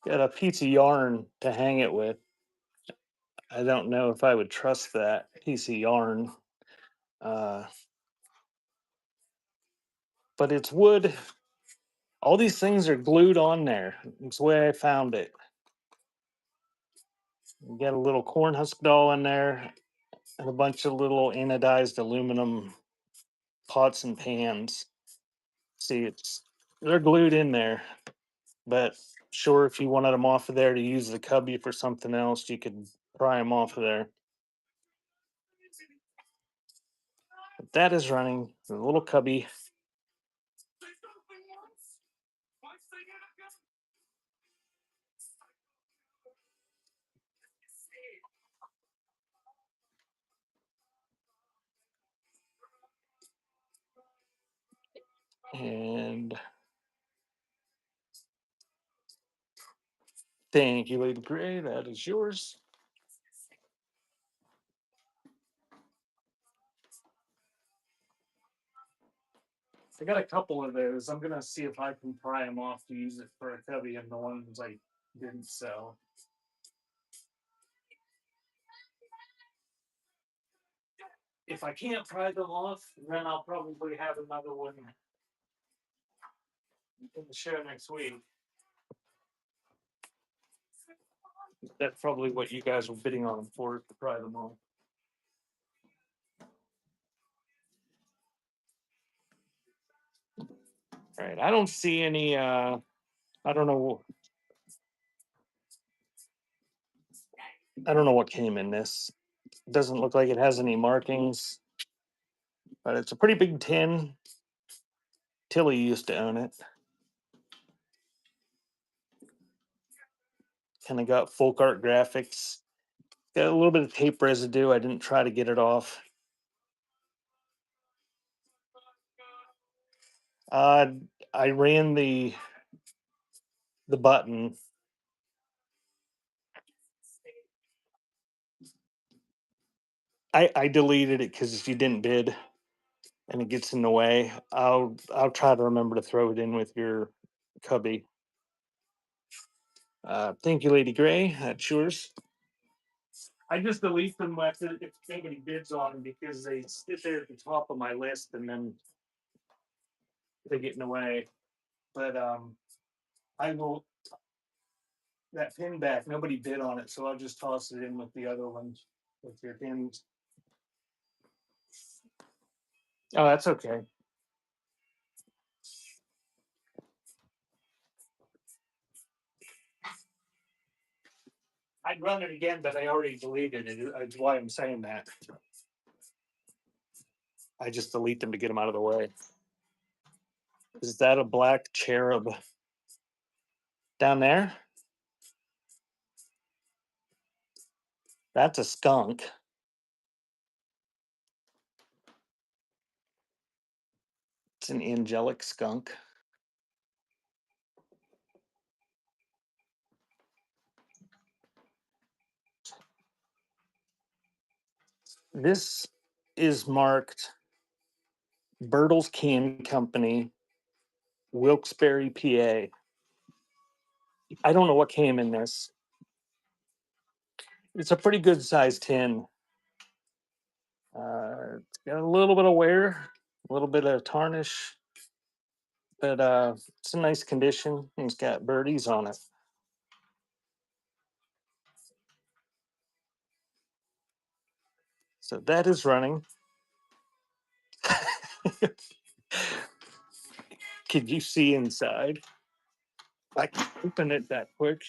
Got a piece of yarn to hang it with. I don't know if I would trust that piece of yarn. Uh, but it's wood. All these things are glued on there. It's the way I found it. You got a little corn husk doll in there and a bunch of little anodized aluminum pots and pans. See, it's they're glued in there. But sure, if you wanted them off of there to use the cubby for something else, you could pry them off of there. But that is running the little cubby. And thank you, Lady Gray. That is yours. I got a couple of those. I'm gonna see if I can pry them off to use it for a cubby, and the ones I didn't sell. If I can't pry them off, then I'll probably have another one in the show next week. That's probably what you guys were bidding on them for, to pry them off. All right, I don't see any. I don't know. I don't know what came in this. It doesn't look like it has any markings, but it's a pretty big tin. Tilly used to own it. Kind of got folk art graphics. Got a little bit of tape residue. I didn't try to get it off. Uh, I ran the button. I deleted it because if you didn't bid and it gets in the way, I'll try to remember to throw it in with your cubby. Thank you, Lady Gray. That's yours. I just delete them if anybody bids on them because they sit there at the top of my list and then they get in the way. But I will that pin back. Nobody bid on it, so I'll just toss it in with the other ones with your pins. Oh, that's okay. I'd run it again, but I already deleted it. That's why I'm saying that. I just delete them to get them out of the way. Is that a black cherub down there? That's a skunk. It's an angelic skunk. This is marked Bertles Can Company, Wilkes-Barre, PA. I don't know what came in this. It's a pretty good sized tin. It's got a little bit of wear, a little bit of tarnish, but it's in nice condition. It's got birdies on it. So that is running. Could you see inside? I can open it that quick.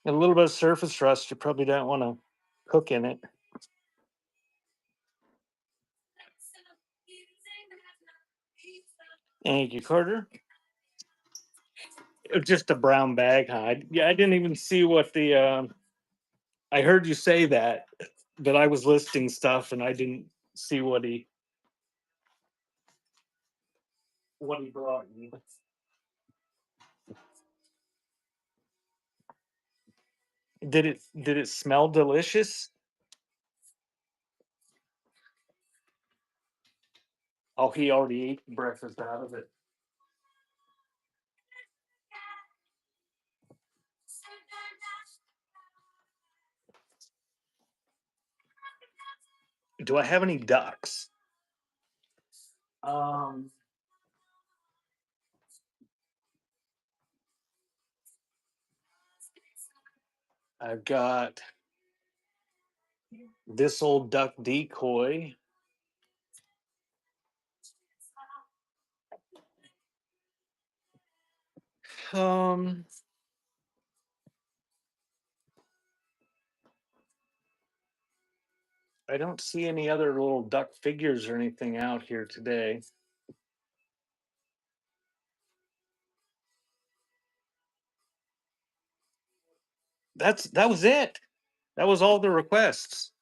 A little bit of surface rust. You probably don't want to cook in it. Thank you, Carter. It was just a brown bag hide. Yeah, I didn't even see what the I heard you say that I was listing stuff and I didn't see what he brought me. Did it smell delicious? Oh, he already ate breakfast out of it. Do I have any ducks? Um, I've got this old duck decoy. Um, I don't see any other little duck figures or anything out here today. That was it. That was all the requests.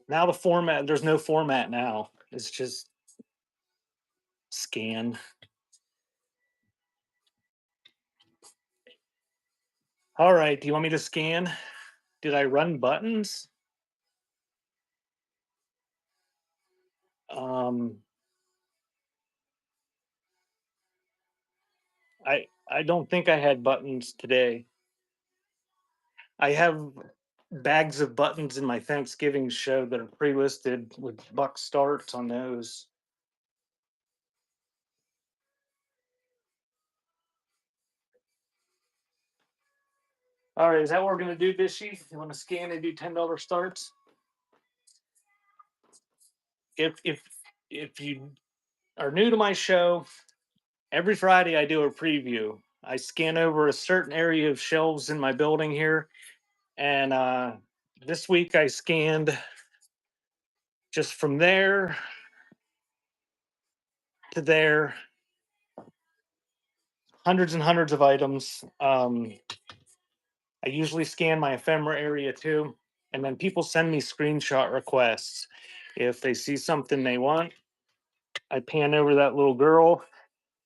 Now the format, there's no format now. It's just scan. All right, do you want me to scan? Did I run buttons? Um, I don't think I had buttons today. I have bags of buttons in my Thanksgiving show that are pre-listed with buck starts on those. All right, is that what we're gonna do, Dishy? You want to scan and do $10 starts? If you are new to my show, every Friday I do a preview. I scan over a certain area of shelves in my building here, and this week I scanned just from there to there, hundreds and hundreds of items. I usually scan my ephemera area too, and then people send me screenshot requests. If they see something they want, I pan over that little girl.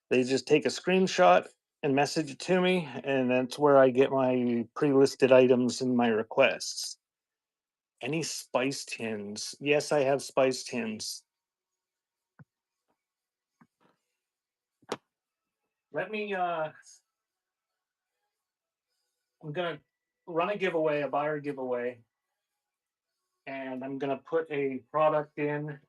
They just take a screenshot and message it to me, and that's where I get my pre-listed items and my requests. Any spice tins? Yes, I have spice tins. Let me I'm gonna run a giveaway, a buyer giveaway, and I'm gonna put a product in,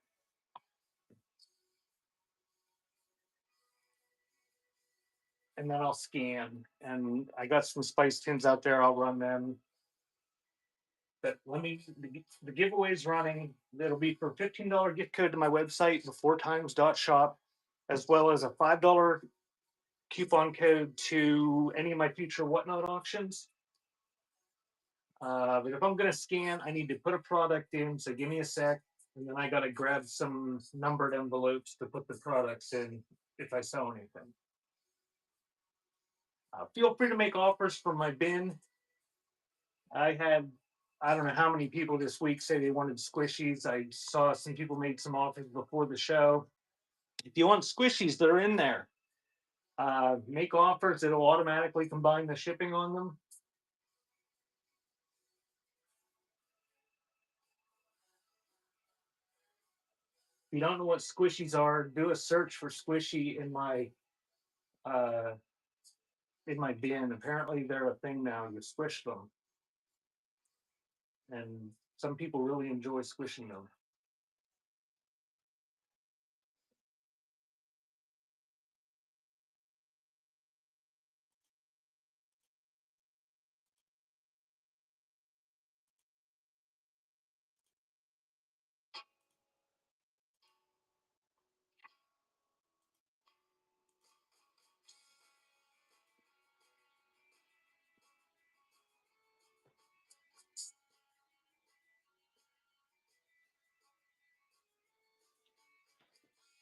and then I'll scan. And I got some spice tins out there. I'll run them. But the giveaway's running. It'll be for $15 gift code to my website, beforetimes.shop, as well as a $5 coupon code to any of my future whatnot auctions. But if I'm gonna scan, I need to put a product in. So give me a sec, and then I gotta grab some numbered envelopes to put the products in if I sell anything. Feel free to make offers for my bin. I had, I don't know how many people this week say they wanted squishies. I saw some people made some offers before the show. If you want squishies, they're in there. Make offers, it'll automatically combine the shipping on them. If you don't know what squishies are, do a search for squishy uh, in my bin. Apparently, they're a thing now. You squish them, and some people really enjoy squishing them.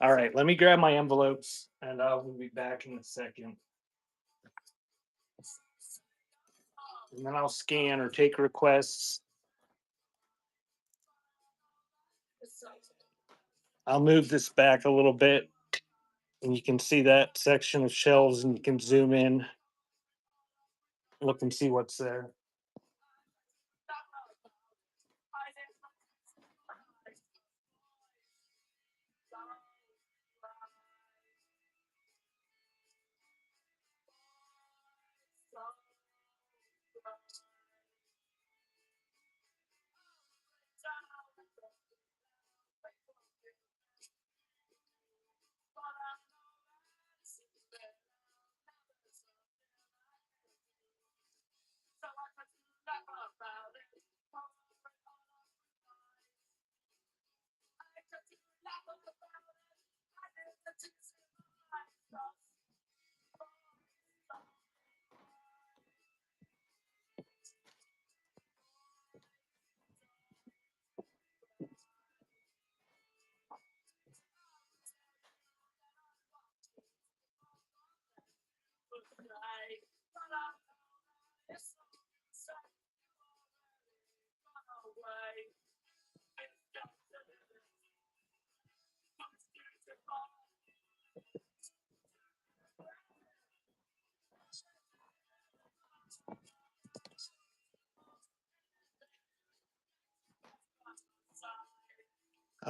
All right, let me grab my envelopes, and I will be back in a second. and then I'll scan or take requests. I'll move this back a little bit, and you can see that section of shelves, and you can zoom in, look and see what's there.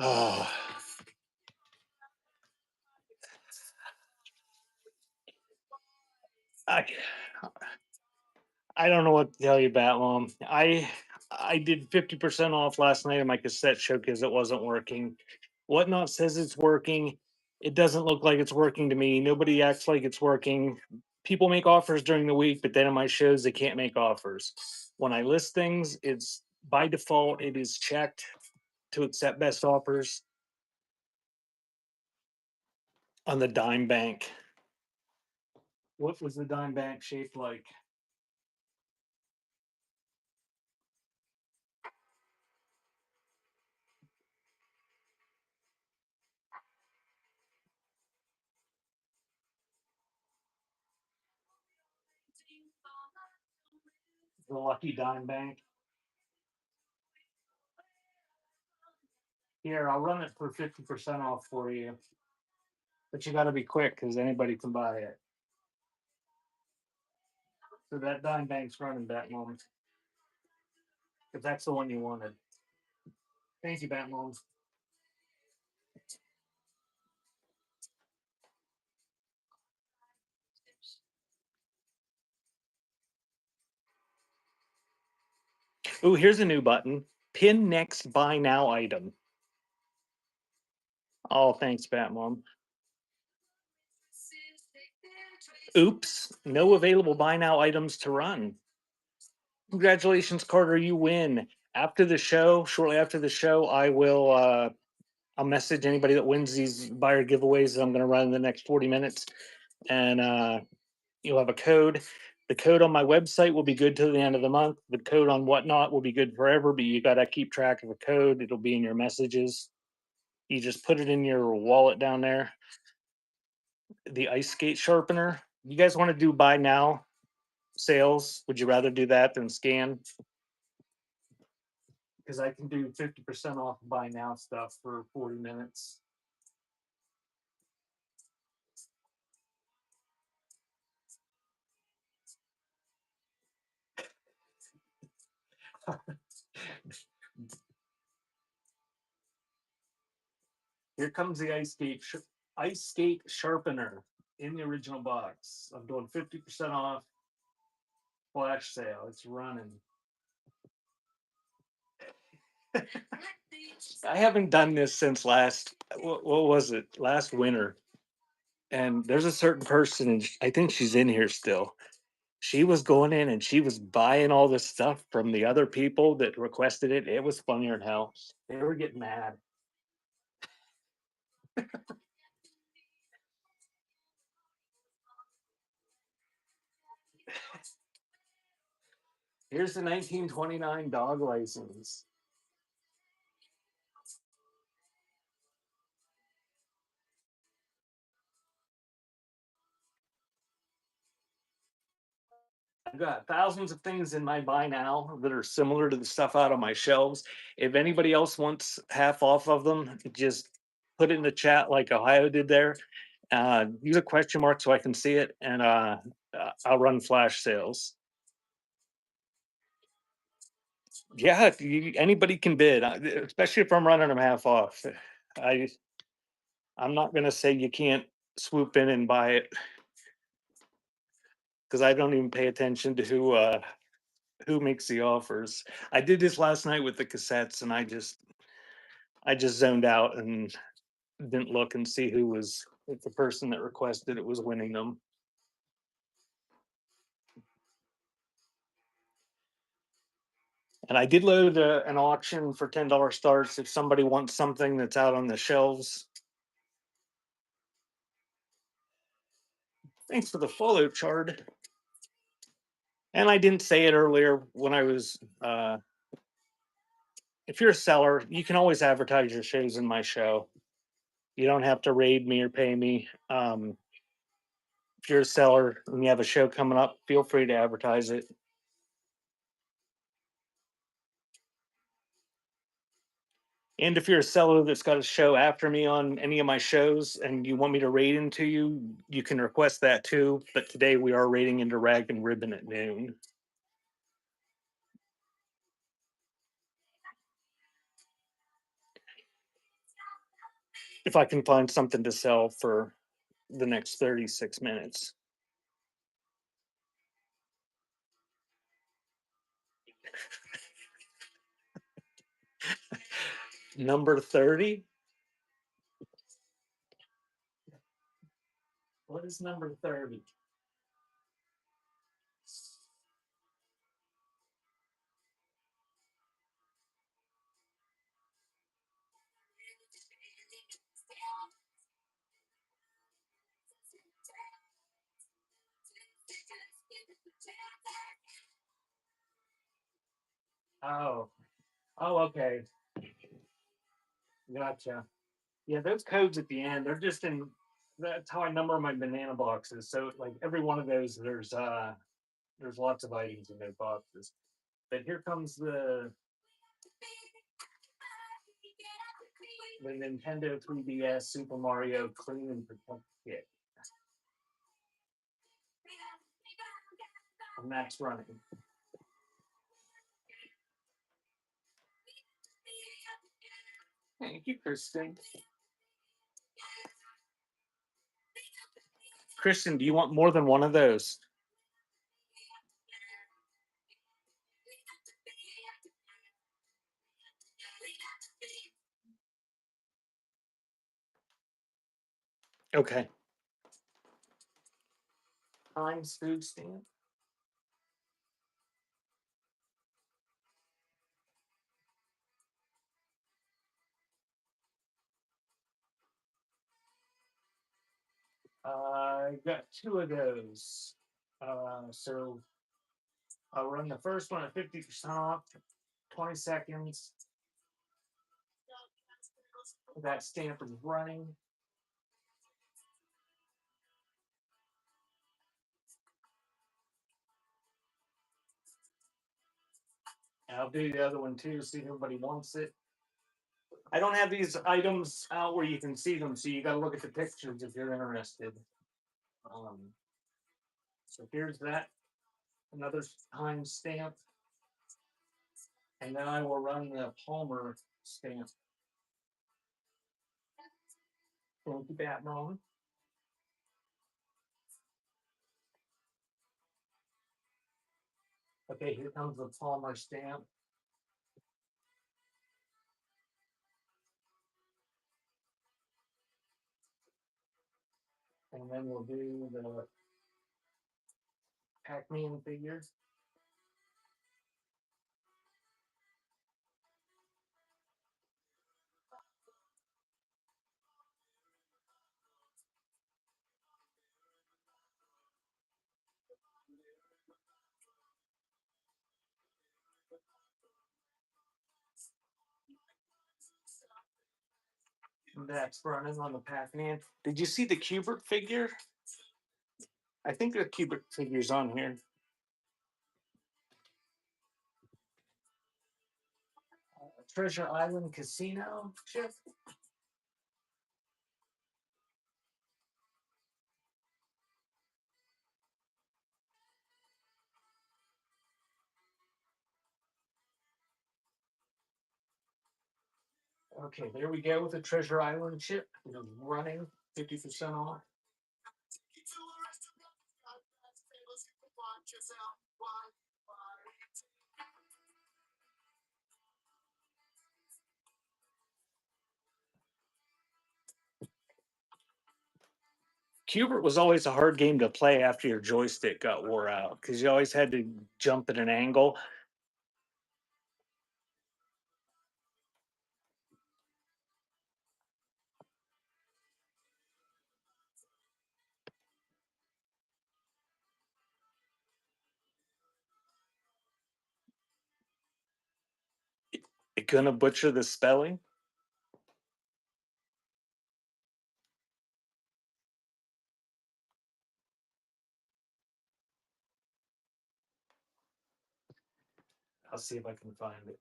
Oh, I I don't know what to tell you, Batmom. I did 50% off last night on my cassette show because it wasn't working. Whatnot says it's working. It doesn't look like it's working to me. Nobody acts like it's working. People make offers during the week, but then in my shows they can't make offers. When I list things, it's by default it is checked to accept best offers on the dime bank. What was the dime bank shaped like? The lucky dime bank. Here, I'll run it for 50% off for you. But you got to be quick because anybody can buy it. So that dime bank's running Batmom. If that's the one you wanted. Thank you, Batmom. Oh, here's a new button. Pin next buy now item. Oh, thanks, Batmom. Oops, no available buy now items to run. Congratulations, Carter, you win. After the show, shortly after the show, I'll message anybody that wins these buyer giveaways that I'm going to run in the next 40 minutes, and you'll have a code. The code on my website will be good till the end of the month. The code on Whatnot will be good forever, but you got to keep track of a code. It'll be in your messages. You just put it in your wallet down there. The ice skate sharpener. You guys want to do buy now sales? Would you rather do that than scan? Because I can do 50% off buy now stuff for 40 minutes. Here comes the ice skate sharpener in the original box. I'm doing 50% off flash sale. It's running. I haven't done this since what was it? Last winter. And there's a certain person, and I think she's in here still. She was going in and she was buying all this stuff from the other people that requested it. It was funnier than hell. They were getting mad. Here's the 1929 dog license. I've got thousands of things in my buy now that are similar to the stuff out on my shelves. If anybody else wants half off of them, just put it in the chat like Ohio did there. Use a question mark so I can see it, and I'll run flash sales. Yeah, if anybody can bid, especially if I'm running them half off. I I'm not gonna say you can't swoop in and buy it because I don't even pay attention to who makes the offers. I did this last night with the cassettes, and I just zoned out and didn't look and see who was, if the person that requested it was winning them. And I did load an auction for $10 starts if somebody wants something that's out on the shelves. Thanks for the follow, Chard. And I didn't say it earlier when I was. If you're a seller, you can always advertise your shows in my show. You don't have to raid me or pay me. If you're a seller and you have a show coming up, feel free to advertise it. And if you're a seller that's got a show after me on any of my shows and you want me to raid into you, you can request that too. But today we are raiding into Rag and Ribbon at noon. If I can find something to sell for the next 36 minutes. Number 30? What is number 30? Oh, oh, okay. Gotcha. Yeah, those codes at the end, they're just in, that's how I number my banana boxes. So like every one of those, there's lots of items in those boxes. But here comes the Nintendo 3DS Super Mario Clean and Protect Kit. And that's running. Thank you, Kristen. Kristen, do you want more than one of those? Okay. Times food stamp. I got two of those. So I'll run the first one at 50% off, 20 seconds. That stamp is running. I'll do the other one too, see if everybody wants it. I don't have these items out where you can see them, so you got to look at the pictures if you're interested. Um, so here's that, another time stamp, and then I will run the Palmer stamp. Thank you, Batman. Okay, here comes the Palmer stamp. And then we'll do the Pac-Man figure. That's running on the Pac-Man. Did you see the Cubert figure? I think the Cubert figure's on here. Treasure Island Casino chip. Okay, there we go with the Treasure Island chip. Running 50% off. Cubert was always a hard game to play after your joystick got wore out because you always had to jump at an angle. It gonna butcher the spelling. I'll see if I can find it.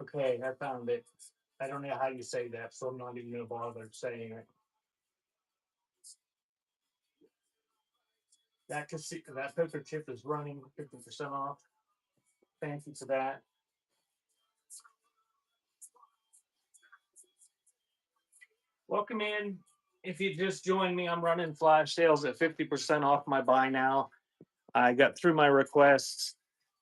Okay, I found it. I don't know how you say that, so I'm not even gonna bother saying it. That poker chip is running 50% off. Thank you for that. Welcome in. If you just joined me, I'm running flash sales at 50% off my buy now. I got through my requests.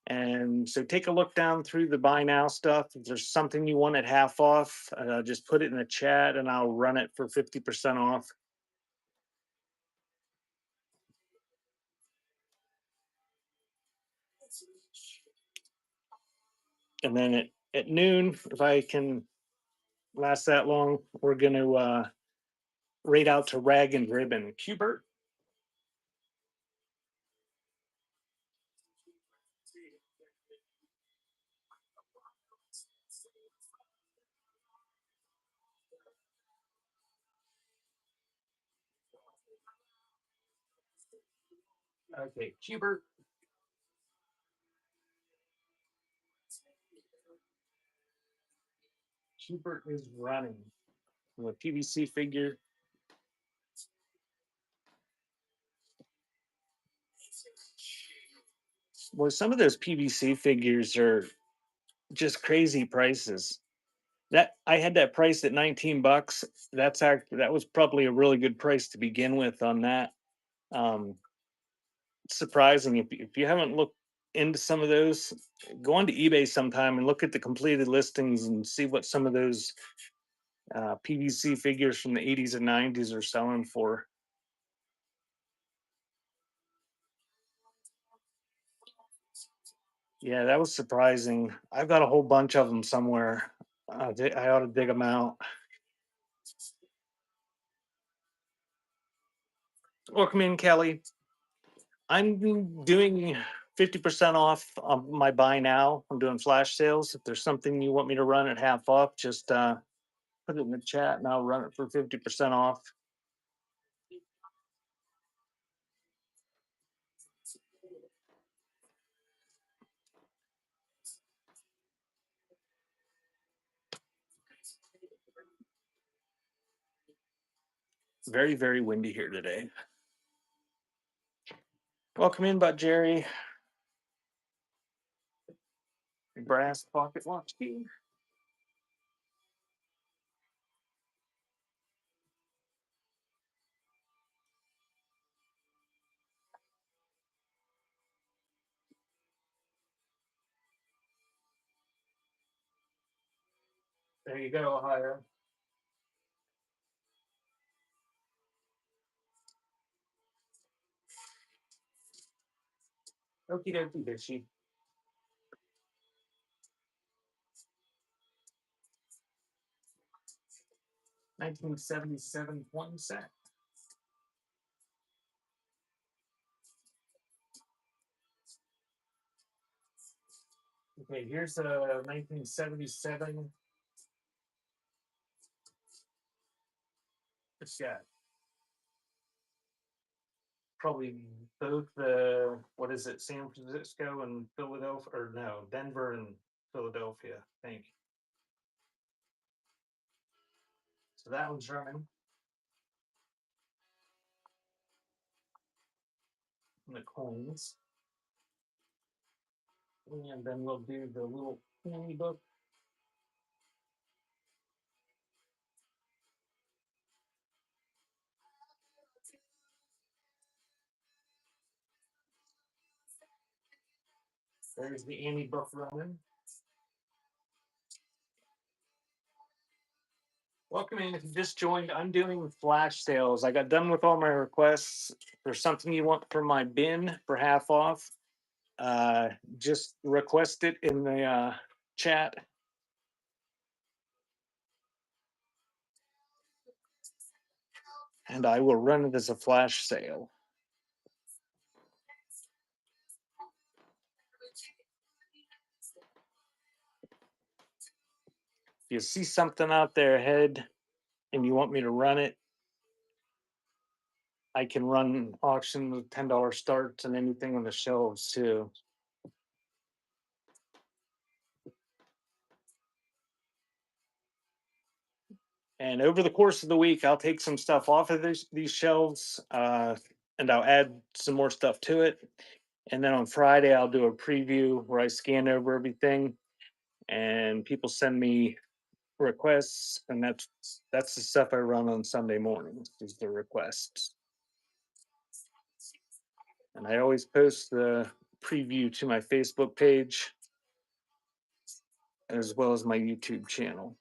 And so take a look down through the buy now stuff. If there's something you want at half off, just put it in the chat and I'll run it for 50% off. And then at noon, if I can last that long, we're going to rate out to Rag and Ribbon. Cubert. Okay, Cubert. Cubert is running. The PVC figure. Well, some of those PVC figures are just crazy prices. That I had that price at 19 bucks. That was probably a really good price to begin with on that. Um, Surprising if you haven't looked into some of those, go onto eBay sometime and look at the completed listings and see what some of those PVC figures from the 80s and 90s are selling for. Yeah, that was surprising. I've got a whole bunch of them somewhere. I ought to dig them out. Welcome in, Kelly. I'm doing 50% off of my buy now. I'm doing flash sales. If there's something you want me to run at half off, just put it in the chat and I'll run it for 50% off. Very, very windy here today. Welcome in, Bud Jerry. Brass pocket watch key. There you go, Ohio. Okie dokie, bitchy. $1977 1 cent. Okay, here's a 1977 It's got probably both the, what is it, San Francisco and Philadelphia, or no, Denver and Philadelphia, I think. So that one's running. And the coins. And then we'll do the little candy book. There's the Annie book running. Welcome in. If you just joined, I'm doing flash sales. I got done with all my requests. If there's something you want from my bin for half off, uh, just request it in the chat, and I will run it as a flash sale. If you see something out there ahead and you want me to run it, I can run auction with $10 starts and anything on the shelves too. And over the course of the week, I'll take some stuff off of these shelves, and I'll add some more stuff to it. And then on Friday, I'll do a preview where I scan over everything, and people send me requests, and that's the stuff I run on Sunday mornings is the requests. And I always post the preview to my Facebook page as well as my YouTube channel.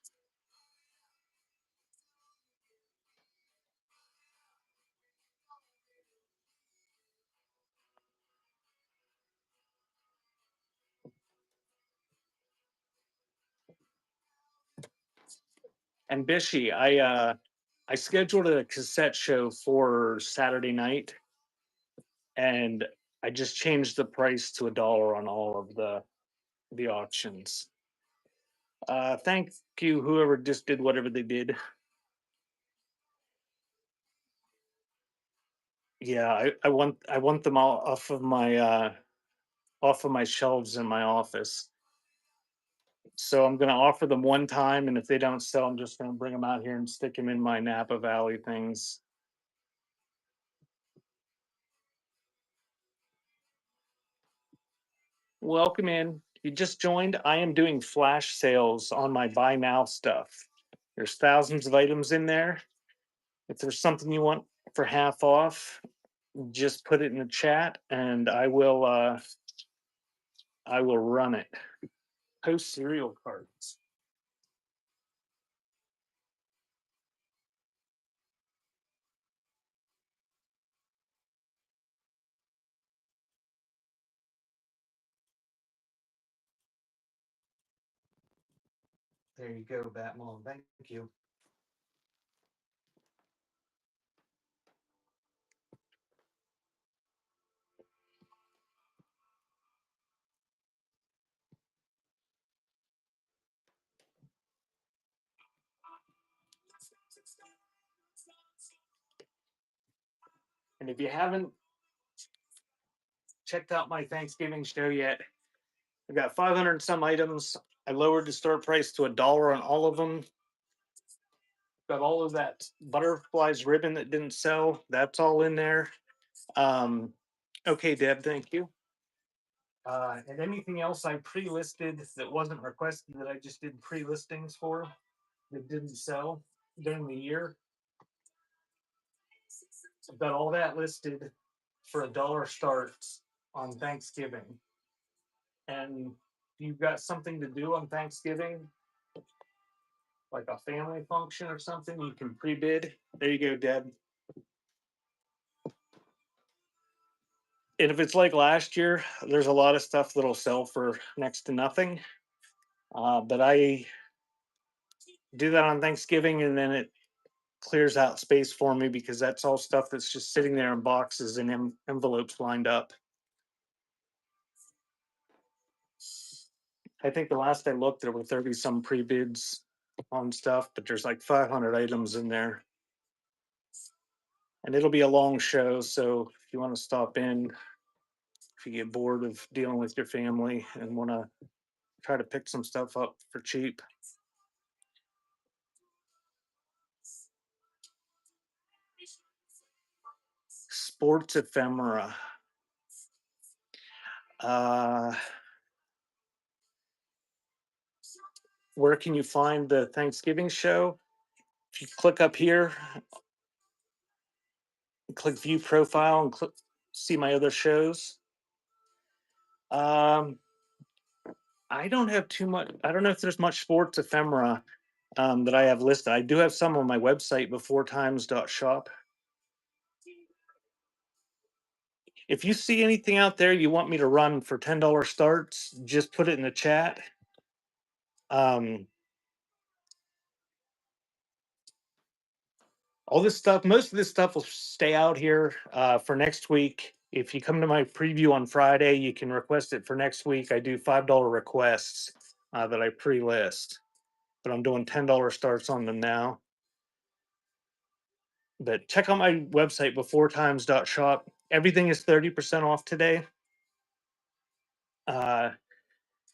And Bishy, I scheduled a cassette show for Saturday night, and I just changed the price to $1 on all of the auctions. Thank you, whoever just did whatever they did. Yeah, I want them all off of my shelves in my office. So I'm gonna offer them one time, and if they don't sell, I'm just gonna bring them out here and stick them in my Napa Valley things. Welcome in. You just joined. I am doing flash sales on my buy now stuff. There's thousands of items in there. If there's something you want for half off, just put it in the chat and I will run it. Post cereal cards. There you go, Batmom. Thank you. And if you haven't checked out my Thanksgiving show yet, I've got 500 and some items. I lowered the store price to $1 on all of them. Got all of that butterflies ribbon that didn't sell. That's all in there. Okay, Deb, thank you. And anything else I pre-listed that wasn't requested that I just did pre-listings for that didn't sell during the year. I've got all that listed for $1 starts on Thanksgiving. And you've got something to do on Thanksgiving, like a family function or something, you can pre-bid. There you go, Deb. And if it's like last year, there's a lot of stuff that'll sell for next to nothing. But I do that on Thanksgiving, and then it clears out space for me because that's all stuff that's just sitting there in boxes and envelopes lined up. I think the last I looked, there were 30 some pre-bids on stuff, but there's like 500 items in there. and it'll be a long show. So if you want to stop in, if you get bored of dealing with your family and want to try to pick some stuff up for cheap. Sports ephemera. Uh, where can you find the Thanksgiving show? If you click up here, click view profile, and click see my other shows. Um, I don't have too much. I don't know if there's much sports ephemera that I have listed. I do have some on my website, beforetimes.shop. If you see anything out there you want me to run for $10 starts, just put it in the chat. Um, all this stuff, most of this stuff will stay out here for next week. If you come to my preview on Friday, you can request it for next week. I do $5 requests that I pre-list, but I'm doing $10 starts on them now. But check out my website, beforetimes.shop. Everything is 30% off today. Uh,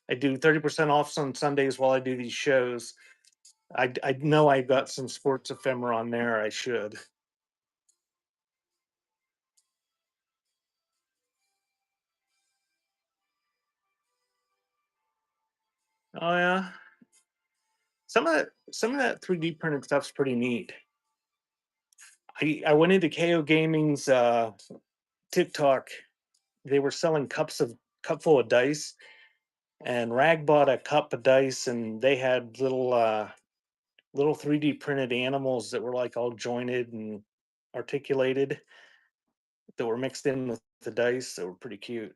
I do 30% off on Sundays while I do these shows. I know I got some sports ephemera on there. I should. Oh yeah, some of that 3D printed stuff's pretty neat. I went into KO Gaming's TikTok. They were selling cup full of dice, and Rag bought a cup of dice, and they had little 3D printed animals that were like all jointed and articulated that were mixed in with the dice that were pretty cute.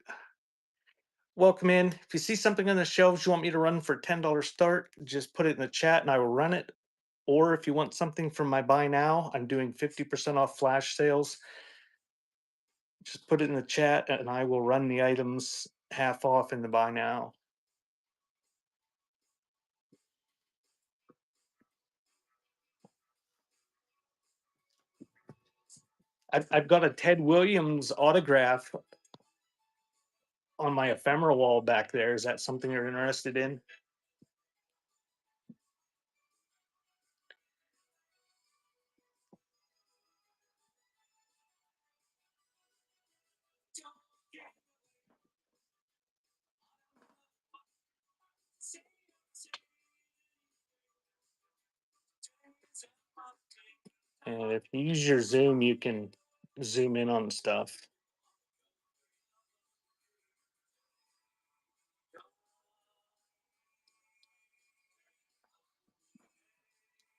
Welcome in. If you see something on the shelves you want me to run for $10 start, just put it in the chat and I will run it. Or if you want something from my buy now, I'm doing 50% off flash sales. Just put it in the chat and I will run the items half off in the buy now. I've got a Ted Williams autograph on my ephemera wall back there. Is that something you're interested in? And if you use your Zoom, you can zoom in on stuff.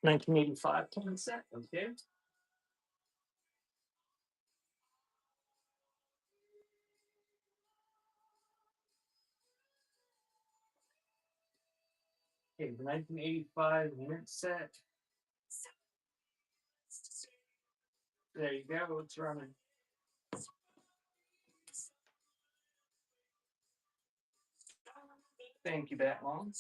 $19.85 set. Okay. Okay, the 1985 mint set. There you go. It's running. Thank you, Batmom.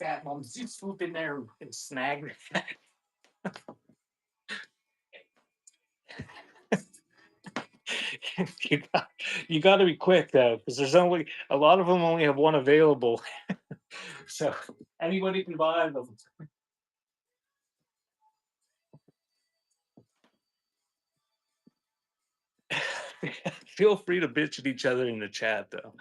Batmom, you swoop in there and snag me. you got, you got to be quick though, because there's only a lot of them only have one available, so anybody can buy them. Feel free to bitch at each other in the chat though.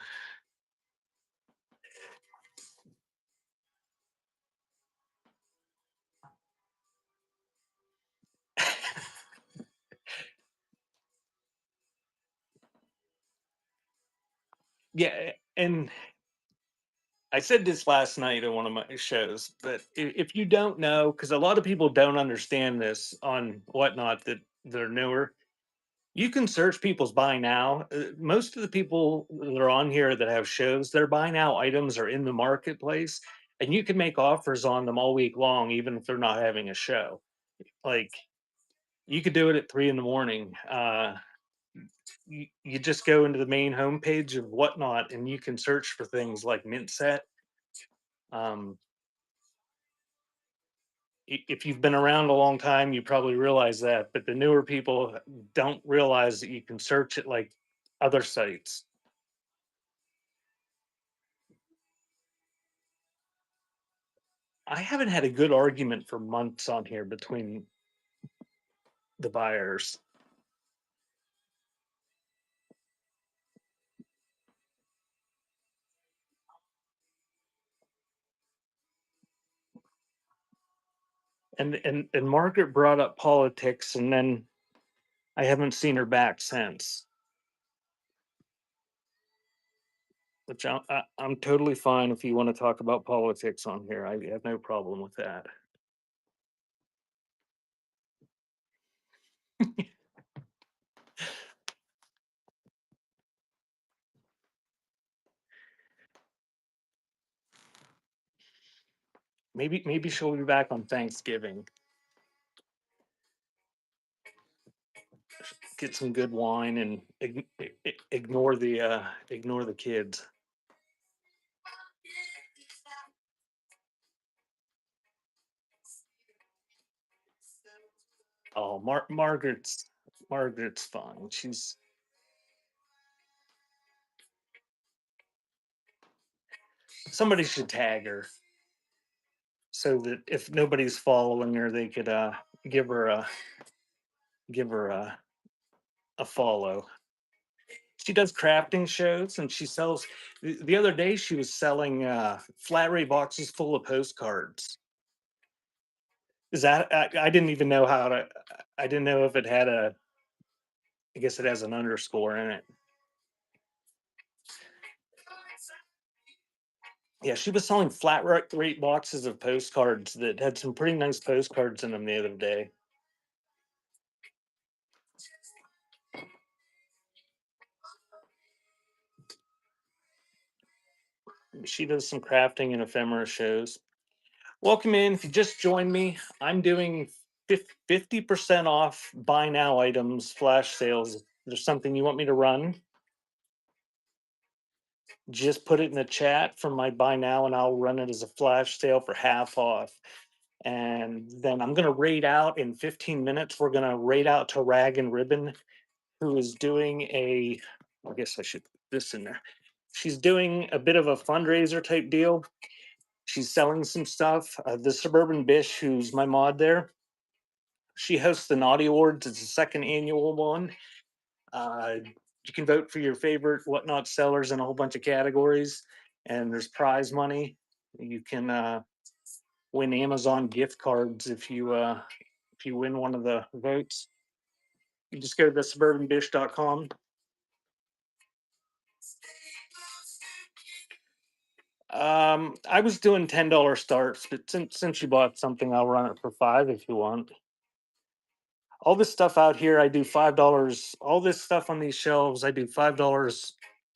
Yeah, and I said this last night on one of my shows, but if you don't know, because a lot of people don't understand this on whatnot that they're newer, you can search people's buy now. Most of the people that are on here that have shows, their buy now items are in the marketplace, and you can make offers on them all week long, even if they're not having a show. Like you could do it at 3 in the morning. You just go into the main homepage of whatnot, and you can search for things like mint set. Um, If you've been around a long time, you probably realize that, but the newer people don't realize that you can search it like other sites. I haven't had a good argument for months on here between the buyers. And Margaret brought up politics, and then I haven't seen her back since. Which I'm totally fine if you want to talk about politics on here. I have no problem with that. Maybe she'll be back on Thanksgiving. Get some good wine and ignore the kids. Oh, Margaret's fine. Somebody should tag her so that if nobody's following her, they could give her a give her a follow. She does crafting shows and she sells. The other day she was selling flat rate boxes full of postcards. Is that I didn't even know how to. I didn't know if it had a. I guess it has an underscore in it. Yeah, she was selling rate boxes of postcards that had some pretty nice postcards in them the other day. She does some crafting and ephemera shows. Welcome in. If you just joined me, I'm doing 50% off buy now items flash sales. If there's something you want me to run, just put it in the chat for my buy now and I'll run it as a flash sale for half off. And then I'm going to raid out in 15 minutes. We're going to raid out to Rag and Ribbon, who is doing I guess I should put this in there. She's doing a bit of a fundraiser type deal. She's selling some stuff. The Suburban Bish, who's my mod there, she hosts the Naughty Awards. It's the second annual one. Uh, you can vote for your favorite whatnot sellers in a whole bunch of categories, and there's prize money. You can win Amazon gift cards if you win one of the votes. You just go to the suburbanbish.com. I was doing $10 starts, but since you bought something, I'll run it for five if you want. All this stuff out here, I do $5. All this stuff on these shelves, I do $5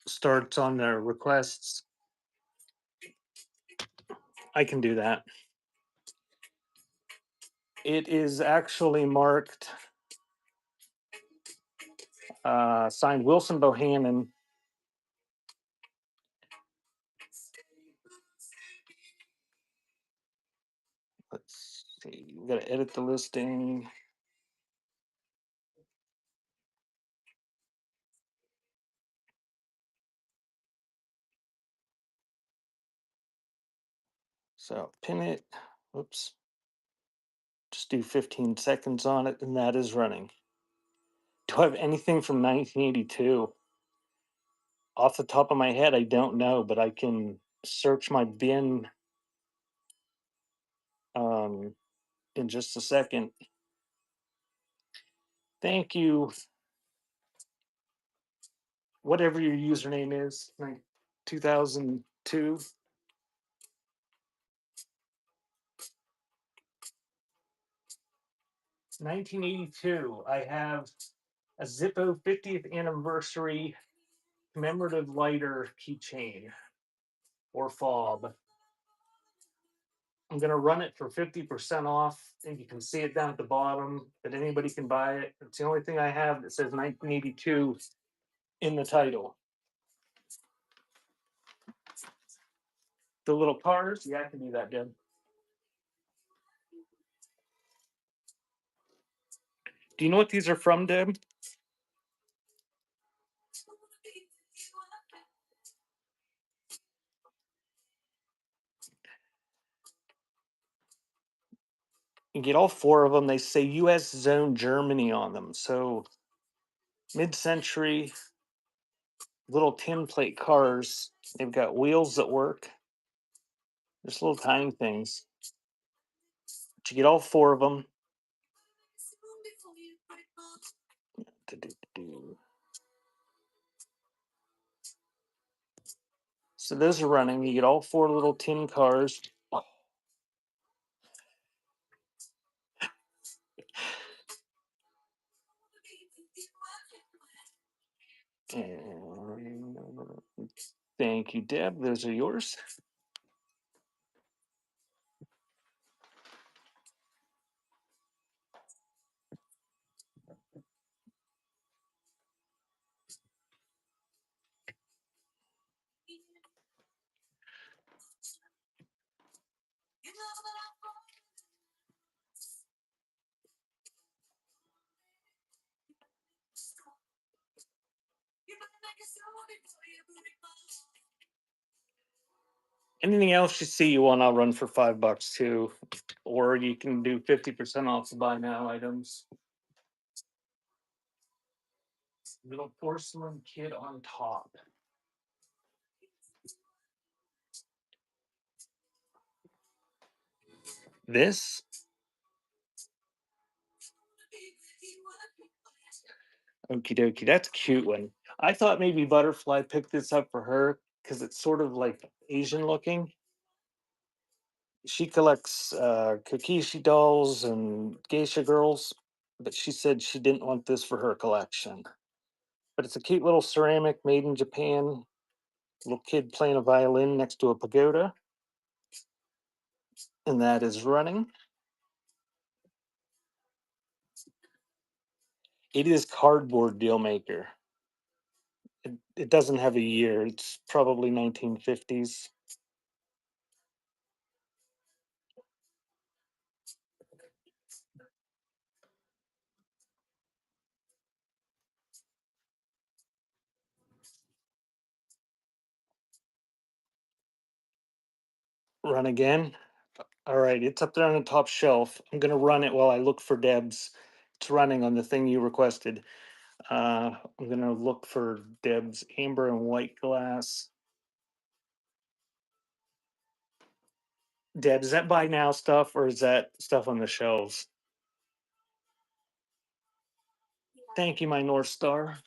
starts on their requests. I can do that. It is actually marked, signed Wilson Bohannon. Let's see, we got to edit the listing. So pin it. Whoops. Just do 15 seconds on it, and that is running. Do I have anything from 1982? Off the top of my head, I don't know, but I can search my bin in just a second. Thank you. Whatever your username is, like 2002. 1982. I have a Zippo 50th anniversary commemorative lighter keychain or fob. I'm gonna run it for 50% off, and you can see it down at the bottom that anybody can buy it. It's the only thing I have that says 1982 in the title. The little cars, yeah, I can do that, Deb. Do you know what these are from, Deb? You get all four of them. They say U.S. Zone Germany on them. So mid-century little tin plate cars. They've got wheels that work. There's little tiny things. But you get all four of them. So those are running. You get all four little tin cars. And thank you, Deb. Those are yours. Anything else you see you want, I'll run for $5 too. Or you can do 50% off the buy now items. Little porcelain kid on top. This, okie dokie, that's a cute one. I thought maybe Butterfly picked this up for her because it's sort of like Asian looking. She collects Kokishi dolls and geisha girls, but she said she didn't want this for her collection. But it's a cute little ceramic made in Japan. Little kid playing a violin next to a pagoda, and that is running. It is cardboard deal maker. It doesn't have a year. It's probably 1950s. Run again. All right, it's up there on the top shelf. I'm gonna run it while I look for Deb's. It's running on the thing you requested. I'm gonna look for Deb's amber and white glass. Deb, is that buy now stuff or is that stuff on the shelves? Thank you, my North Star.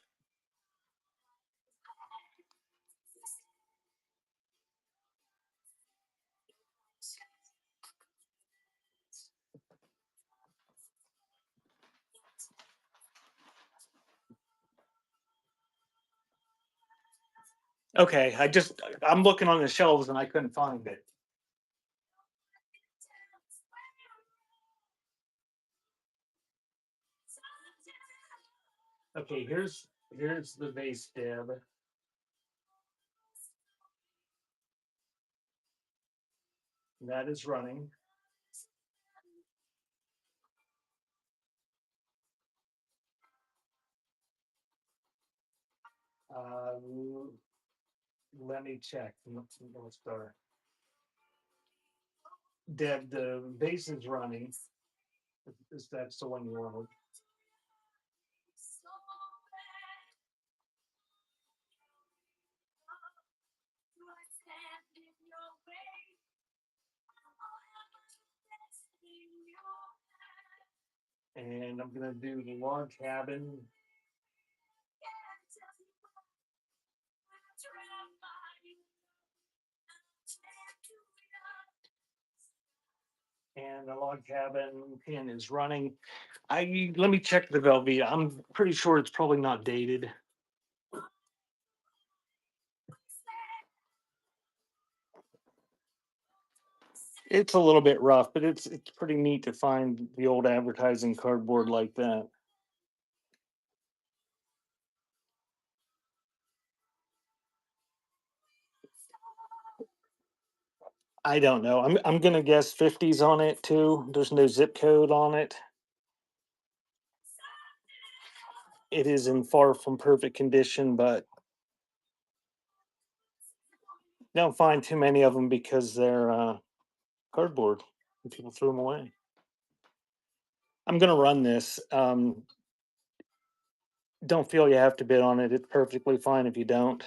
Okay, I'm looking on the shelves and I couldn't find it. Okay, here's the base, Deb. That is running. Uh, Let me check. North Star. Deb, the base is running. Is that's the one you wanted? And I'm gonna do the log cabin. And the log cabin pin is running. I Let me check the Velveeta. I'm pretty sure it's probably not dated. It's a little bit rough, but it's pretty neat to find the old advertising cardboard like that. I don't know. I'm gonna guess 50s on it too. There's no zip code on it. It is in far from perfect condition, but don't find too many of them because they're cardboard and people threw them away. I'm gonna run this. Don't feel you have to bid on it. It's perfectly fine if you don't.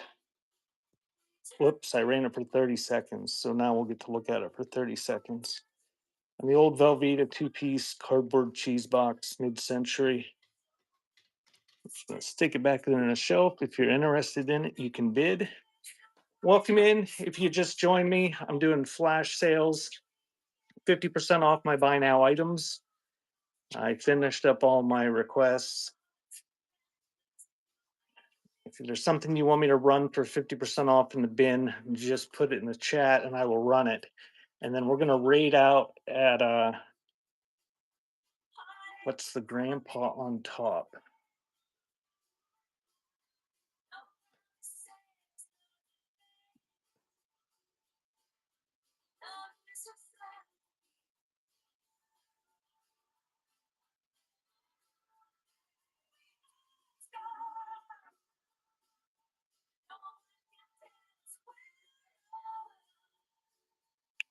Whoops, I ran it for 30 seconds. So now we'll get to look at it for 30 seconds. And the old Velveeta two-piece cardboard cheese box, mid-century. Let's stick it back there on a shelf. If you're interested in it, you can bid. Welcome in. If you just joined me, I'm doing flash sales, 50% off my buy now items. I finished up all my requests. If there's something you want me to run for 50% off in the bin, just put it in the chat and I will run it. And then we're gonna rate out at what's the grandpa on top?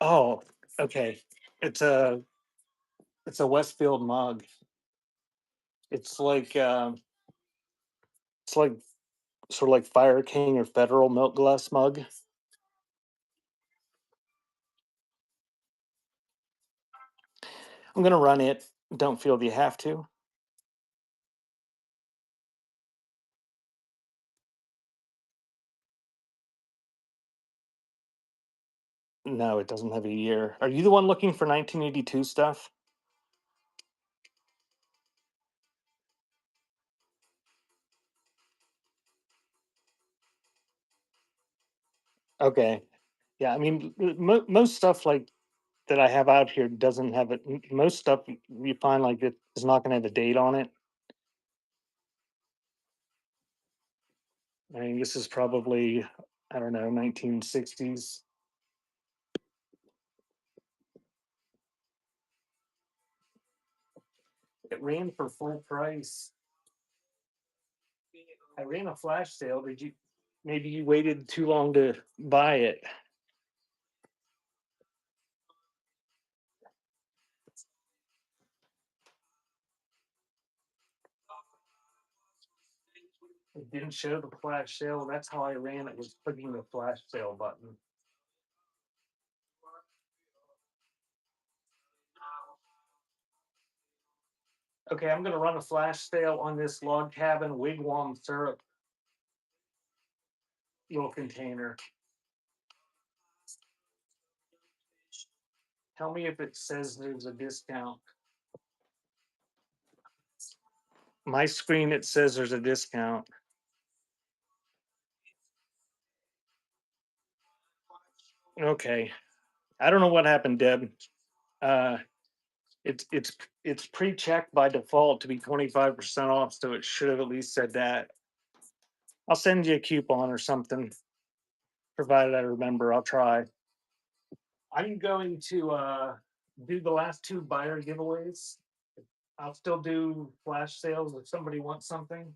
Oh, okay. It's a it's a Westfield mug. It's like sort of like Fire King or Federal milk glass mug. I'm gonna run it. Don't feel that you have to. No, it doesn't have a year. Are you the one looking for 1982 stuff? Okay. Yeah, I mean, most stuff like that I have out here doesn't have it. Most stuff you find like it is not going to have a date on it. I mean, this is probably, I don't know, 1960s. It ran for full price. I ran a flash sale. Did you? Maybe you waited too long to buy it. It didn't show the flash sale. That's how I ran it. Was clicking the flash sale button. Okay, I'm going to run a flash sale on this log cabin wigwam syrup little container. Tell me if it says there's a discount. My screen, it says there's a discount. Okay. I don't know what happened, Deb. Uh, it's pre-checked by default to be 25% off, so it should have at least said that. I'll send you a coupon or something, provided I remember. I'll try. I'm going to do the last two buyer giveaways. I'll still do flash sales if somebody wants something.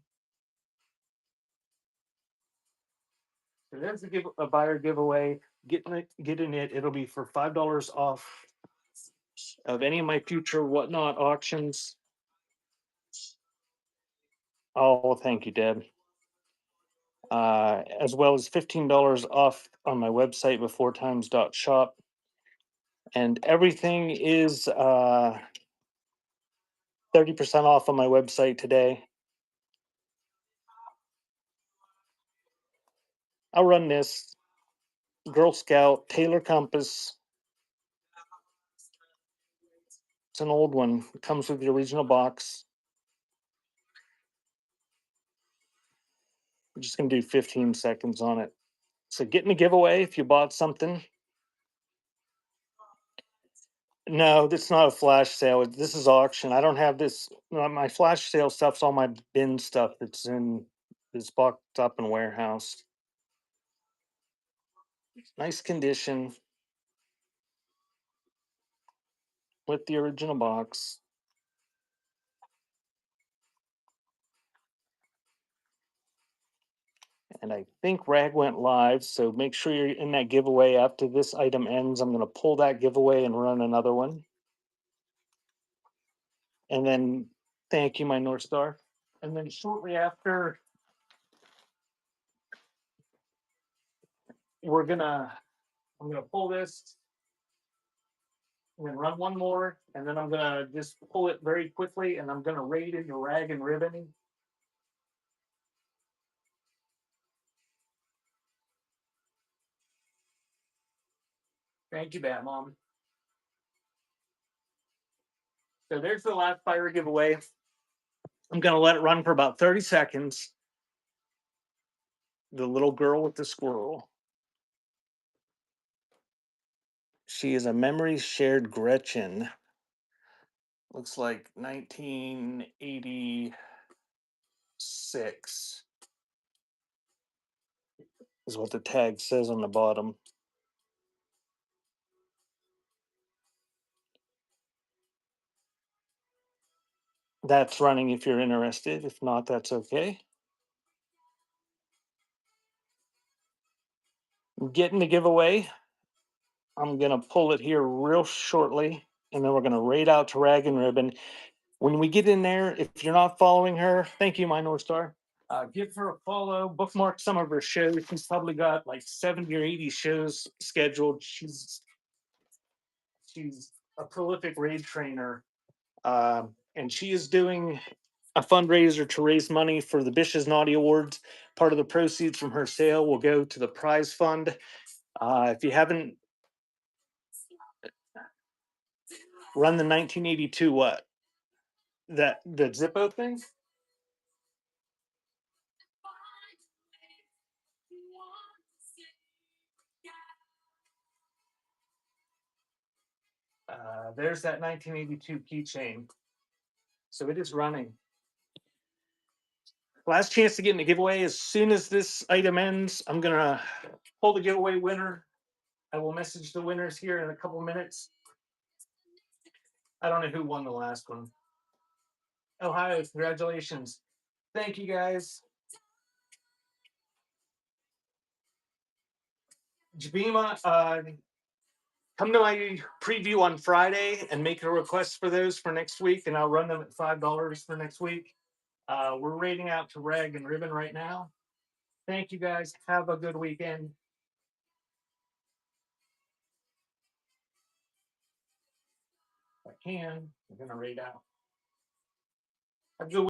So there's a buyer giveaway. Getting it. It'll be for $5 off of any of my future whatnot auctions. Oh, thank you, Deb. As well as $15 off on my website beforetimes.shop. And everything is 30% off on my website today. I'll run this Girl Scout Taylor Compass. It's an old one. It comes with the original box. I'm just going to do 15 seconds on it. So getting a giveaway if you bought something. No, that's not a flash sale. This is auction. I don't have this. My flash sale stuff's all my bin stuff that's in this boxed up in warehouse. Nice condition with the original box. And I think Rag went live, so make sure you're in that giveaway after this item ends. I'm going to pull that giveaway and run another one. And then thank you, my North Star. And then shortly after, I'm gonna pull this and then run one more, and then I'm gonna just pull it very quickly, and I'm gonna raid into Rag and Ribbon. Thank you, Bat Mom. So there's the last fire giveaway. I'm gonna let it run for about 30 seconds. The little girl with the squirrel. She is a memory shared Gretchen. Looks like 1986 is what the tag says on the bottom. That's running if you're interested. If not, that's okay. Getting the giveaway. I'm going to pull it here real shortly, and then we're going to raid out to Rag and Ribbon. When we get in there, if you're not following her, thank you, my North Star. Give her a follow, bookmark some of her shows. She's probably got like 70 or 80 shows scheduled. She's a prolific raid trainer, and she is doing a fundraiser to raise money for the Bish's Naughty Awards. Part of the proceeds from her sale will go to the prize fund. If you haven't run the 1982 what? That the Zippo thing? There's that 1982 keychain. So it is running. Last chance to get in the giveaway. As soon as this item ends, I'm gonna pull the giveaway winner. I will message the winners here in a couple minutes. I don't know who won the last one. Ohio, congratulations. Thank you guys. Jabima, come to my preview on Friday and make a request for those for next week, and I'll run them at $5 for next week. We're rating out to Rag and Ribbon right now. Thank you guys. Have a good weekend. If I can, I'm gonna rate out. Have a good